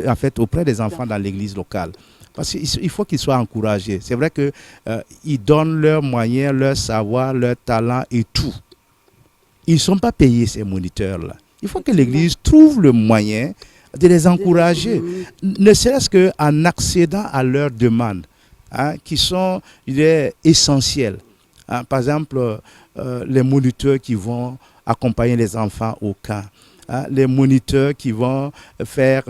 en fait, auprès des enfants dans l'église locale. Parce qu'il faut qu'ils soient encouragés. C'est vrai qu'ils donnent leurs moyens, leur savoir, leur talent et tout. Ils ne sont pas payés, ces moniteurs-là. Il faut que l'église trouve le moyen de les encourager, ne serait-ce qu'en accédant à leurs demandes, qui sont essentielles. Par exemple, les moniteurs qui vont accompagner les enfants au camp, les moniteurs qui vont faire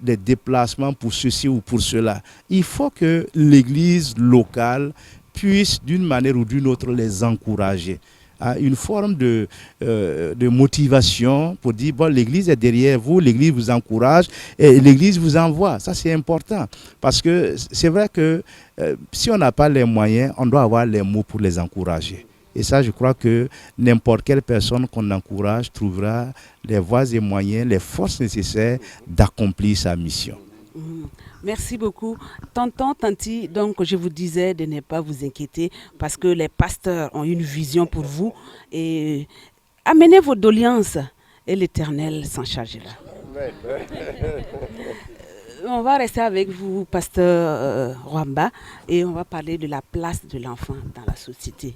des déplacements pour ceci ou pour cela. Il faut que l'église locale puisse d'une manière ou d'une autre les encourager. Une forme de motivation pour dire, bon, l'église est derrière vous, l'église vous encourage et l'église vous envoie. Ça, c'est important. Parce que c'est vrai que si on n'a pas les moyens, on doit avoir les mots pour les encourager. Et ça, je crois que n'importe quelle personne qu'on encourage trouvera les voies et moyens, les forces nécessaires d'accomplir sa mission. Merci beaucoup. Tonton, tanti, donc je vous disais de ne pas vous inquiéter parce que les pasteurs ont une vision pour vous et amenez vos doléances et l'Éternel s'en chargera. On va rester avec vous, pasteur Rwamba, et on va parler de la place de l'enfant dans la société.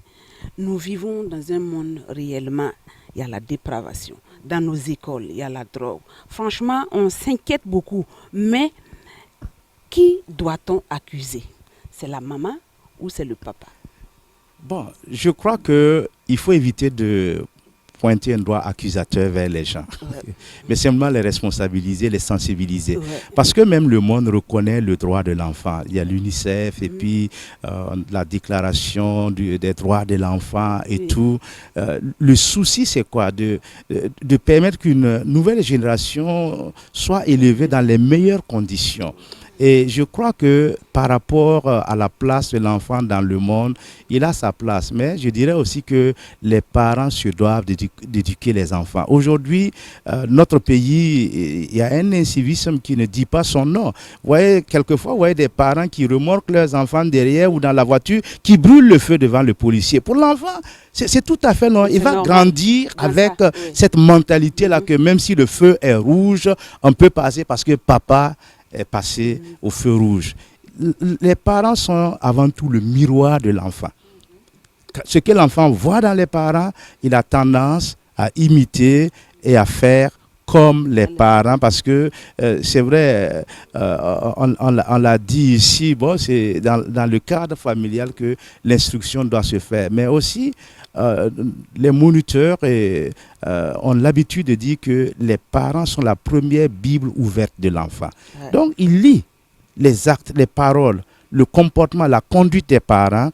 Nous vivons dans un monde réellement, il y a la dépravation. Dans nos écoles, il y a la drogue. Franchement, on s'inquiète beaucoup. Mais qui doit-on accuser? C'est la maman ou c'est le papa? Bon, je crois qu'il faut éviter de pointer un doigt accusateur vers les gens, mais simplement les responsabiliser, les sensibiliser. Parce que même le monde reconnaît le droit de l'enfant. Il y a l'UNICEF et puis la déclaration des droits de l'enfant et tout. Le souci, c'est quoi? De permettre qu'une nouvelle génération soit élevée dans les meilleures conditions. Et je crois que par rapport à la place de l'enfant dans le monde, il a sa place. Mais je dirais aussi que les parents se doivent d'éduquer les enfants. Aujourd'hui, notre pays, il y a un incivisme qui ne dit pas son nom. Vous voyez, quelquefois, vous voyez des parents qui remorquent leurs enfants derrière ou dans la voiture, qui brûlent le feu devant le policier. Pour l'enfant, c'est tout à fait normal. Il va grandir avec cette mentalité-là que même si le feu est rouge, on peut passer parce que papa est passé au feu rouge. Les parents sont avant tout le miroir de l'enfant. Ce que l'enfant voit dans les parents, il a tendance à imiter et à faire comme les parents, parce que c'est vrai, on l'a dit ici, bon, c'est dans le cadre familial que l'instruction doit se faire. Mais aussi, les moniteurs ont l'habitude de dire que les parents sont la première Bible ouverte de l'enfant. Ouais. Donc, il lit les actes, les paroles, le comportement, la conduite des parents,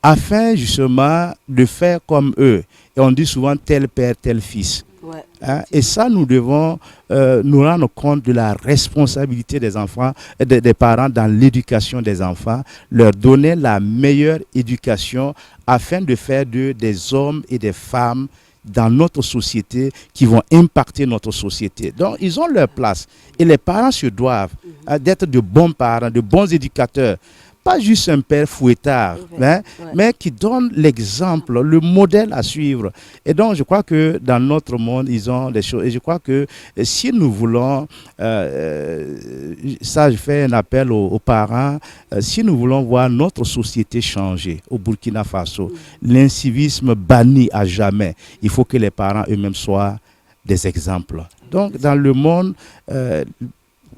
afin justement de faire comme eux. Et on dit souvent tel père, tel fils. Ouais. Hein. Et ça, nous devons nous rendre compte de la responsabilité des enfants, des parents dans l'éducation des enfants, leur donner la meilleure éducation afin de faire d'eux des hommes et des femmes dans notre société qui vont impacter notre société. Donc, ils ont leur place. Et les parents se doivent d'être de bons parents, de bons éducateurs. Pas juste un père fouettard, mais qui donne l'exemple, le modèle à suivre. Et donc, je crois que dans notre monde, ils ont des choses. Et je crois que si nous voulons, ça, je fais un appel aux parents, si nous voulons voir notre société changer au Burkina Faso, l'incivisme banni à jamais, il faut que les parents eux-mêmes soient des exemples. Donc, dans le monde,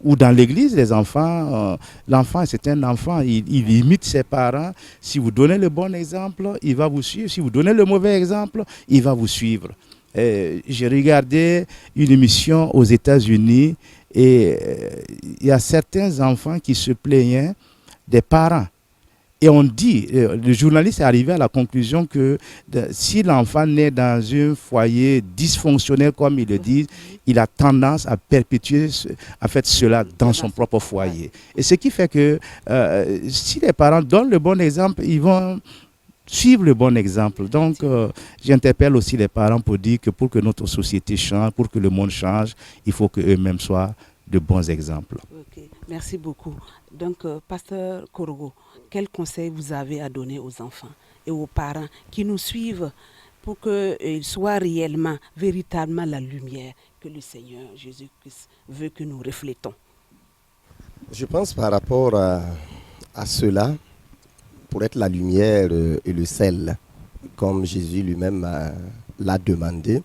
ou dans l'église, les enfants, l'enfant, c'est un enfant, il imite ses parents. Si vous donnez le bon exemple, il va vous suivre. Si vous donnez le mauvais exemple, il va vous suivre. J'ai regardé une émission aux États-Unis et il y a certains enfants qui se plaignaient des parents. Et on dit, le journaliste est arrivé à la conclusion que si l'enfant naît dans un foyer dysfonctionnel, comme ils le disent, il a tendance à perpétuer cela dans son propre foyer. Et ce qui fait que si les parents donnent le bon exemple, ils vont suivre le bon exemple. Donc, j'interpelle aussi les parents pour dire que pour que notre société change, pour que le monde change, il faut qu'eux-mêmes soient de bons exemples. Ok, merci beaucoup. Donc, Pasteur Korogo, quel conseil vous avez à donner aux enfants et aux parents qui nous suivent pour qu'ils soient réellement, véritablement la lumière que le Seigneur Jésus-Christ veut que nous reflétons? Je pense par rapport à cela, pour être la lumière et le sel, comme Jésus lui-même l'a demandé,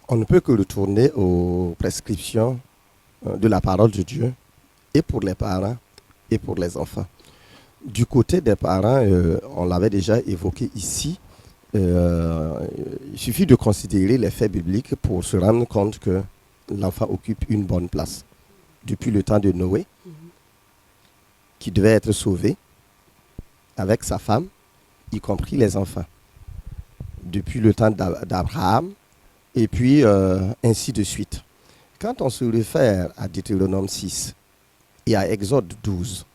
on ne peut que retourner aux prescriptions de la parole de Dieu, et pour les parents et pour les enfants. Du côté des parents, on l'avait déjà évoqué ici, il suffit de considérer les faits bibliques pour se rendre compte que l'enfant occupe une bonne place. Depuis le temps de Noé, qui devait être sauvé avec sa femme, y compris les enfants. Depuis le temps d'Abraham, et puis ainsi de suite. Quand on se réfère à Deutéronome 6 et à Exode 12,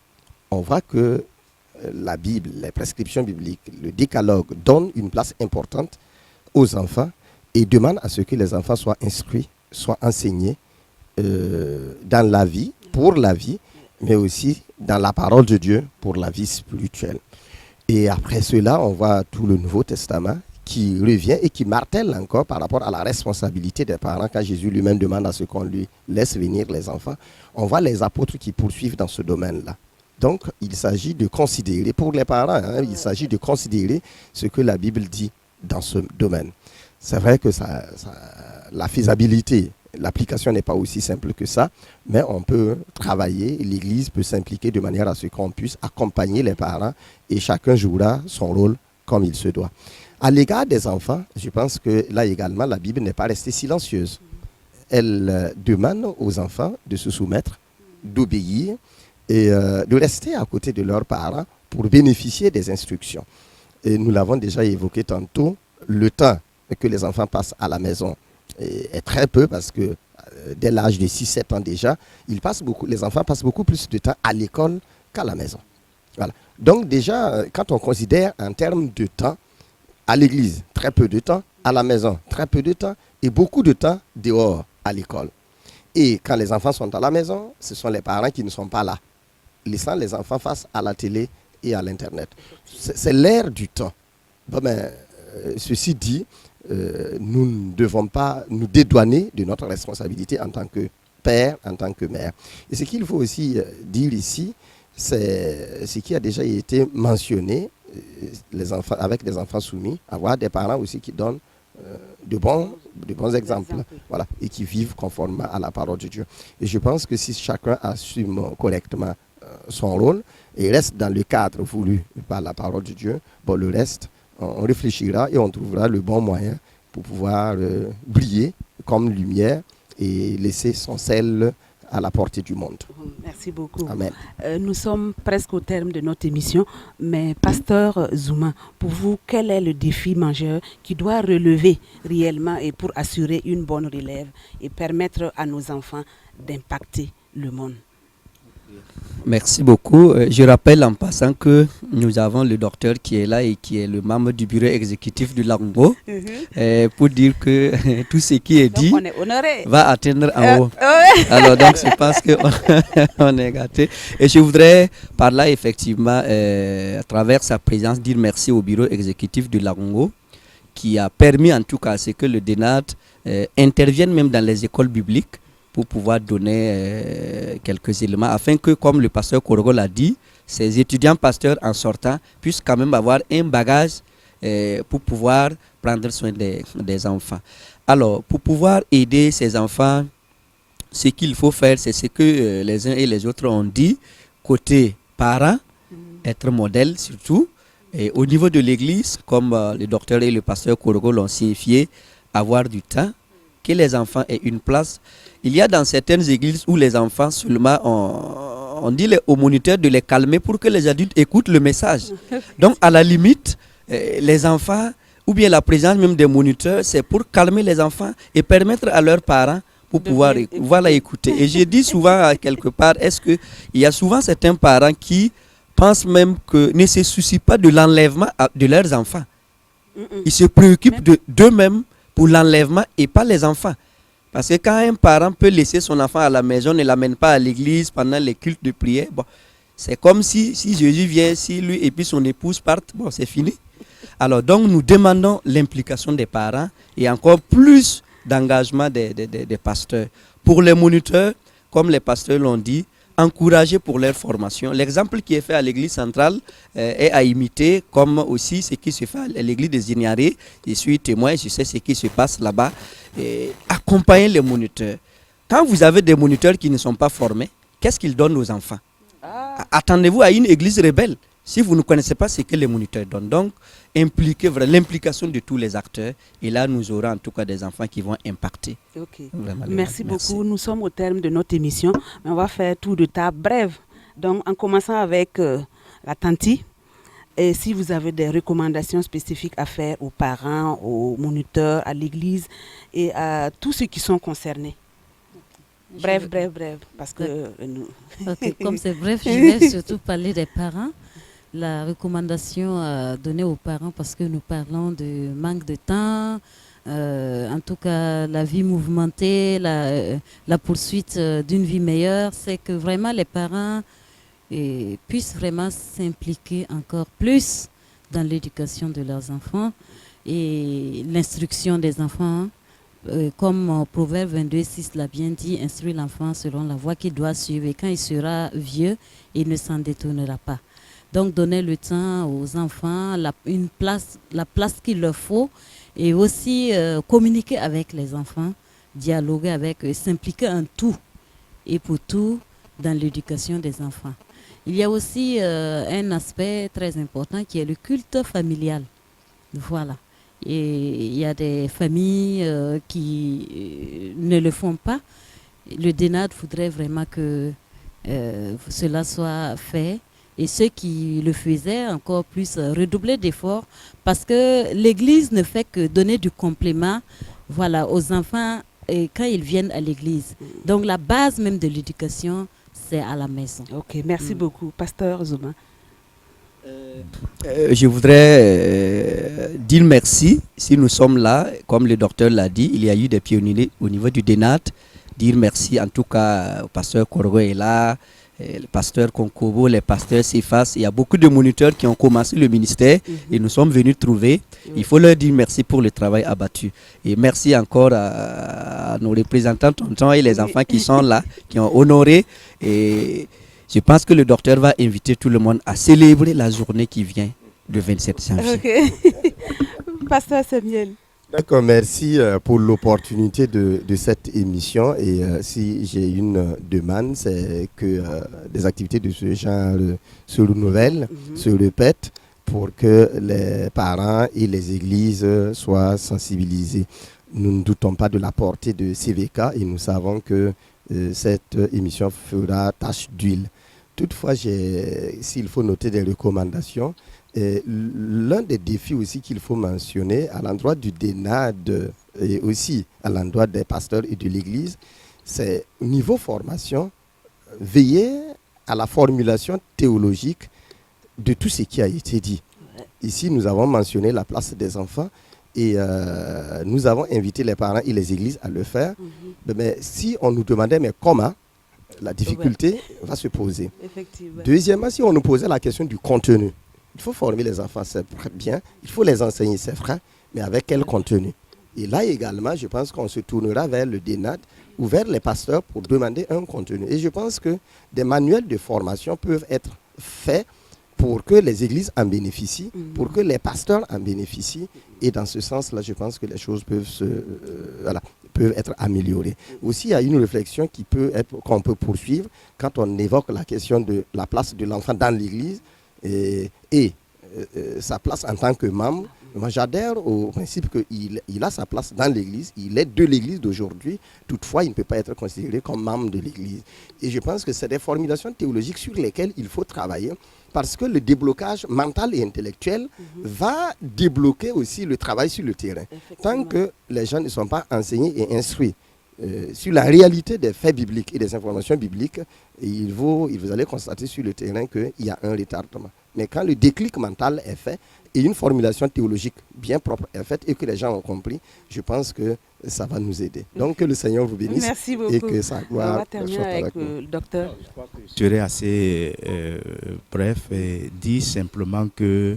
on voit que la Bible, les prescriptions bibliques, le décalogue donne une place importante aux enfants et demande à ce que les enfants soient instruits, soient enseignés dans la vie, pour la vie, mais aussi dans la parole de Dieu pour la vie spirituelle. Et après cela, on voit tout le Nouveau Testament qui revient et qui martèle encore par rapport à la responsabilité des parents quand Jésus lui-même demande à ce qu'on lui laisse venir les enfants. On voit les apôtres qui poursuivent dans ce domaine-là. Donc, il s'agit de considérer, pour les parents, il s'agit de considérer ce que la Bible dit dans ce domaine. C'est vrai que la faisabilité, l'application n'est pas aussi simple que ça, mais on peut travailler, l'Église peut s'impliquer de manière à ce qu'on puisse accompagner les parents et chacun jouera son rôle comme il se doit. À l'égard des enfants, je pense que là également, la Bible n'est pas restée silencieuse. Elle demande aux enfants de se soumettre, d'obéir, et de rester à côté de leurs parents pour bénéficier des instructions. Et nous l'avons déjà évoqué tantôt, le temps que les enfants passent à la maison est très peu parce que dès l'âge de 6-7 ans déjà, les enfants passent beaucoup plus de temps à l'école qu'à la maison. Voilà. Donc déjà, quand on considère en termes de temps, à l'église, très peu de temps, à la maison, très peu de temps, et beaucoup de temps dehors, à l'école. Et quand les enfants sont à la maison, ce sont les parents qui ne sont pas là, laissant les enfants face à la télé et à l'Internet. C'est l'ère du temps. Bon, mais, ceci dit, nous ne devons pas nous dédouaner de notre responsabilité en tant que père, en tant que mère. Et ce qu'il faut aussi dire ici, c'est ce qui a déjà été mentionné, les enfants, avec des enfants soumis, avoir des parents aussi qui donnent de bons exemples, voilà, et qui vivent conformément à la parole de Dieu. Et je pense que si chacun assume correctement son rôle et reste dans le cadre voulu par la parole de Dieu, bon, le reste, on réfléchira et on trouvera le bon moyen pour pouvoir briller comme lumière et laisser son sel à la portée du monde. Merci beaucoup. Amen. Nous sommes presque au terme de notre émission, mais Pasteur Zouma, pour vous, quel est le défi majeur qui doit relever réellement et pour assurer une bonne relève et permettre à nos enfants d'impacter le monde? Merci beaucoup. Je rappelle en passant que nous avons le docteur qui est là et qui est le membre du bureau exécutif du Lagungo pour dire que tout ce qui est dit va atteindre en haut. Alors donc je pense qu'on est gâté. Et je voudrais par là effectivement, à travers sa présence, dire merci au bureau exécutif du Lagungo qui a permis en tout cas à ce que le DENAT intervienne même dans les écoles bibliques pour pouvoir donner quelques éléments afin que, comme le pasteur Korogo l'a dit, ces étudiants pasteurs en sortant puissent quand même avoir un bagage pour pouvoir prendre soin des enfants. Alors, pour pouvoir aider ces enfants, ce qu'il faut faire, c'est ce que les uns et les autres ont dit, côté parents, être modèle surtout, et au niveau de l'église, comme le docteur et le pasteur Korogo l'ont signifié, avoir du temps, que les enfants aient une place. Il y a dans certaines églises où les enfants seulement, on dit aux moniteurs de les calmer pour que les adultes écoutent le message. Donc à la limite, les enfants, ou bien la présence même des moniteurs, c'est pour calmer les enfants et permettre à leurs parents pour pouvoir écouter. Et je dis souvent quelque part, est-ce qu'il y a souvent certains parents qui pensent même que ne se soucient pas de l'enlèvement de leurs enfants. Ils se préoccupent d'eux-mêmes pour l'enlèvement et pas les enfants. Parce que quand un parent peut laisser son enfant à la maison, ne l'amène pas à l'église pendant les cultes de prière, bon, c'est comme si Jésus vient, si lui et puis son épouse partent, bon, c'est fini. Alors donc nous demandons l'implication des parents et encore plus d'engagement des pasteurs. Pour les moniteurs, comme les pasteurs l'ont dit, encourager pour leur formation. L'exemple qui est fait à l'église centrale est à imiter, comme aussi ce qui se fait à l'église des Ignarés. Je suis témoin, je sais ce qui se passe là-bas. Accompagner les moniteurs. Quand vous avez des moniteurs qui ne sont pas formés, qu'est-ce qu'ils donnent aux enfants? Attendez-vous à une église rebelle si vous ne connaissez pas ce que les moniteurs donnent. Donc, impliquer l'implication de tous les acteurs. Et là, nous aurons en tout cas des enfants qui vont impacter. Merci beaucoup. Nous sommes au terme de notre émission. On va faire tour de table brève. Donc, en commençant avec la tanti. Et si vous avez des recommandations spécifiques à faire aux parents, aux moniteurs, à l'église et à tous ceux qui sont concernés. Bref, parce que comme c'est bref, je vais surtout parler des parents. La recommandation à donner aux parents, parce que nous parlons de manque de temps, en tout cas la vie mouvementée, la poursuite d'une vie meilleure, c'est que vraiment les parents puissent vraiment s'impliquer encore plus dans l'éducation de leurs enfants et l'instruction des enfants. Comme Proverbe 22:6 l'a bien dit, instruire l'enfant selon la voie qu'il doit suivre et quand il sera vieux, il ne s'en détournera pas. Donc donner le temps aux enfants, la place qu'il leur faut et aussi communiquer avec les enfants, dialoguer avec eux, s'impliquer en tout et pour tout dans l'éducation des enfants. Il y a aussi un aspect très important qui est le culte familial. Voilà. Et il y a des familles qui ne le font pas. Le DENAT voudrait vraiment que cela soit fait. Et ceux qui le faisaient, encore plus redoubler d'efforts, parce que l'Église ne fait que donner du complément aux enfants quand ils viennent à l'Église. Donc la base même de l'éducation, c'est à la maison. Ok, merci beaucoup. Pasteur Zouma. Je voudrais dire merci. Si nous sommes là, comme le docteur l'a dit, il y a eu des pionniers au niveau du DENAT. Dire merci en tout cas au pasteur Korogo est là, le pasteur Konkobo, les pasteurs Cefas. Il y a beaucoup de moniteurs qui ont commencé le ministère et nous sommes venus trouver. Il faut leur dire merci pour le travail abattu. Et merci encore à nos représentants tontons et les enfants qui sont là, qui ont honoré. Et je pense que le docteur va inviter tout le monde à célébrer la journée qui vient le 27 janvier. Okay. Pasteur Samuel. D'accord, merci pour l'opportunité de cette émission. Et si j'ai une demande, c'est que des activités de ce genre se renouvellent, se répètent, pour que les parents et les églises soient sensibilisés. Nous ne doutons pas de la portée de CVK et nous savons que cette émission fera tache d'huile. Toutefois, s'il faut noter des recommandations, l'un des défis aussi qu'il faut mentionner à l'endroit du DENAD et aussi à l'endroit des pasteurs et de l'Église, c'est au niveau formation, veiller à la formulation théologique de tout ce qui a été dit. Ici, nous avons mentionné la place des enfants et nous avons invité les parents et les églises à le faire. Mais si on nous demandait mais comment, la difficulté va se poser. Deuxièmement, si on nous posait la question du contenu, il faut former les enfants, c'est bien, il faut les enseigner, c'est vrai, mais avec quel contenu? Et là également, je pense qu'on se tournera vers le DENAD ou vers les pasteurs pour demander un contenu. Et je pense que des manuels de formation peuvent être faits pour que les églises en bénéficient, pour que les pasteurs en bénéficient. Et dans ce sens-là, je pense que les choses peuvent être améliorées. Aussi, il y a une réflexion qu'on peut poursuivre quand on évoque la question de la place de l'enfant dans l'église et sa place en tant que membre. Moi, j'adhère au principe qu'il a sa place dans l'église, il est de l'église d'aujourd'hui, toutefois, il ne peut pas être considéré comme membre de l'église. Et je pense que c'est des formulations théologiques sur lesquelles il faut travailler, parce que le déblocage mental et intellectuel va débloquer aussi le travail sur le terrain. Tant que les gens ne sont pas enseignés et instruits sur la réalité des faits bibliques et des informations bibliques, vous allez constater sur le terrain qu'il y a un retardement. Mais quand le déclic mental est fait et une formulation théologique bien propre est faite et que les gens ont compris, je pense que ça va nous aider. Donc que le Seigneur vous bénisse. Merci beaucoup. Et que sa gloire on va terminer avec le docteur. Je serai assez bref et dire simplement que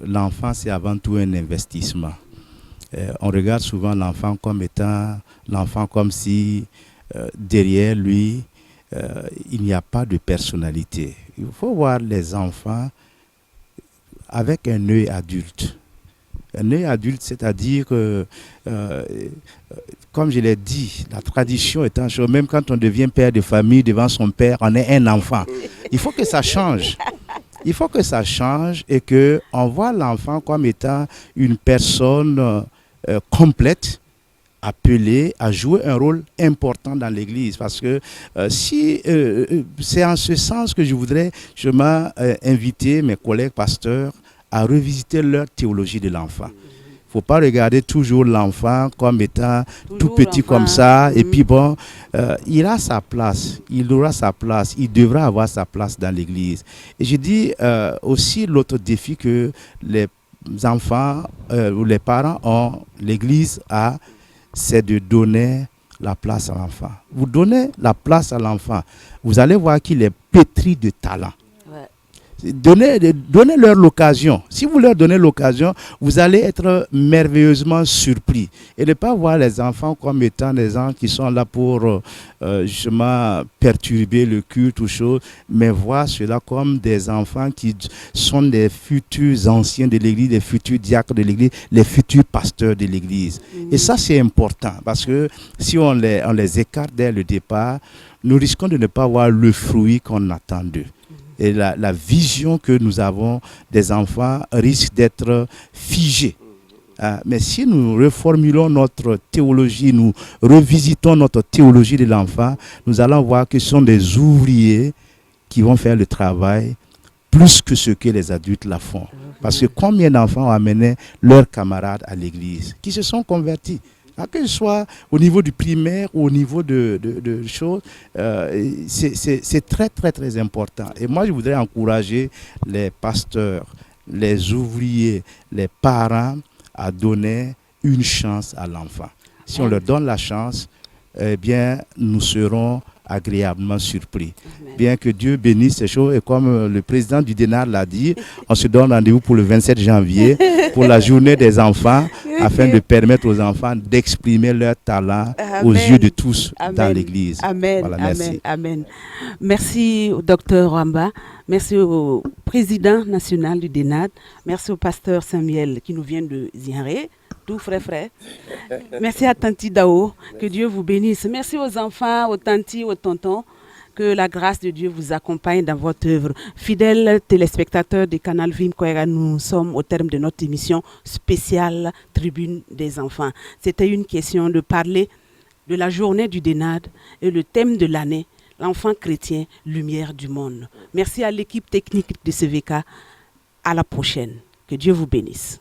l'enfant, c'est avant tout un investissement. On regarde souvent l'enfant comme étant l'enfant comme si derrière lui, il n'y a pas de personnalité. Il faut voir les enfants avec un œil adulte. Un œil adulte, c'est-à-dire que, comme je l'ai dit, la tradition est un chose, même quand on devient père de famille devant son père, on est un enfant. Il faut que ça change. Il faut que ça change et qu'on voit l'enfant comme étant une personne complète, appelée à jouer un rôle important dans l'Église. Parce que c'est en ce sens que je voudrais inviter mes collègues pasteurs à revisiter leur théologie de l'enfant. Il ne faut pas regarder toujours l'enfant comme étant tout petit comme ça. Et puis bon, il a sa place, il aura sa place, il devra avoir sa place dans l'Église. Et je dis aussi l'autre défi que les enfants ou les parents ont, l'Église a, c'est de donner la place à l'enfant. Vous donnez la place à l'enfant, vous allez voir qu'il est pétri de talent. Donnez-leur l'occasion. Si vous leur donnez l'occasion, vous allez être merveilleusement surpris. Et ne pas voir les enfants comme étant des gens qui sont là pour justement perturber le culte ou chose, mais voir cela comme des enfants qui sont des futurs anciens de l'Église, des futurs diacres de l'Église, les futurs pasteurs de l'Église. Et ça, c'est important parce que si on les écarte dès le départ, nous risquons de ne pas voir le fruit qu'on attend d'eux. Et la vision que nous avons des enfants risque d'être figée. Mais si nous reformulons notre théologie, nous revisitons notre théologie de l'enfant, nous allons voir que ce sont des ouvriers qui vont faire le travail plus que ce que les adultes la font. Parce que combien d'enfants ont amené leurs camarades à l'église, qui se sont convertis, que ce soit au niveau du primaire ou au niveau de choses, c'est très, très, très important. Et moi, je voudrais encourager les pasteurs, les ouvriers, les parents à donner une chance à l'enfant. Si on leur donne la chance, eh bien, nous serons agréablement surpris. Bien que Dieu bénisse ces choses, et comme le président du DENAD l'a dit, on se donne rendez-vous pour le 27 janvier, pour la journée des enfants, afin de permettre aux enfants d'exprimer leur talent aux yeux de tous dans l'Église. Amen, voilà, merci. Amen. Merci au docteur Wamba, merci au président national du DENAD, merci au pasteur Samuel qui nous vient de Zianré, tout frais. Merci à Tanti Dao, que Dieu vous bénisse. Merci aux enfants, aux tantis, aux tontons, que la grâce de Dieu vous accompagne dans votre œuvre. Fidèles téléspectateurs du canal Vim Koera, nous sommes au terme de notre émission spéciale Tribune des enfants. C'était une question de parler de la journée du Dénad et le thème de l'année, l'enfant chrétien, lumière du monde. Merci à l'équipe technique de CVK. À la prochaine. Que Dieu vous bénisse.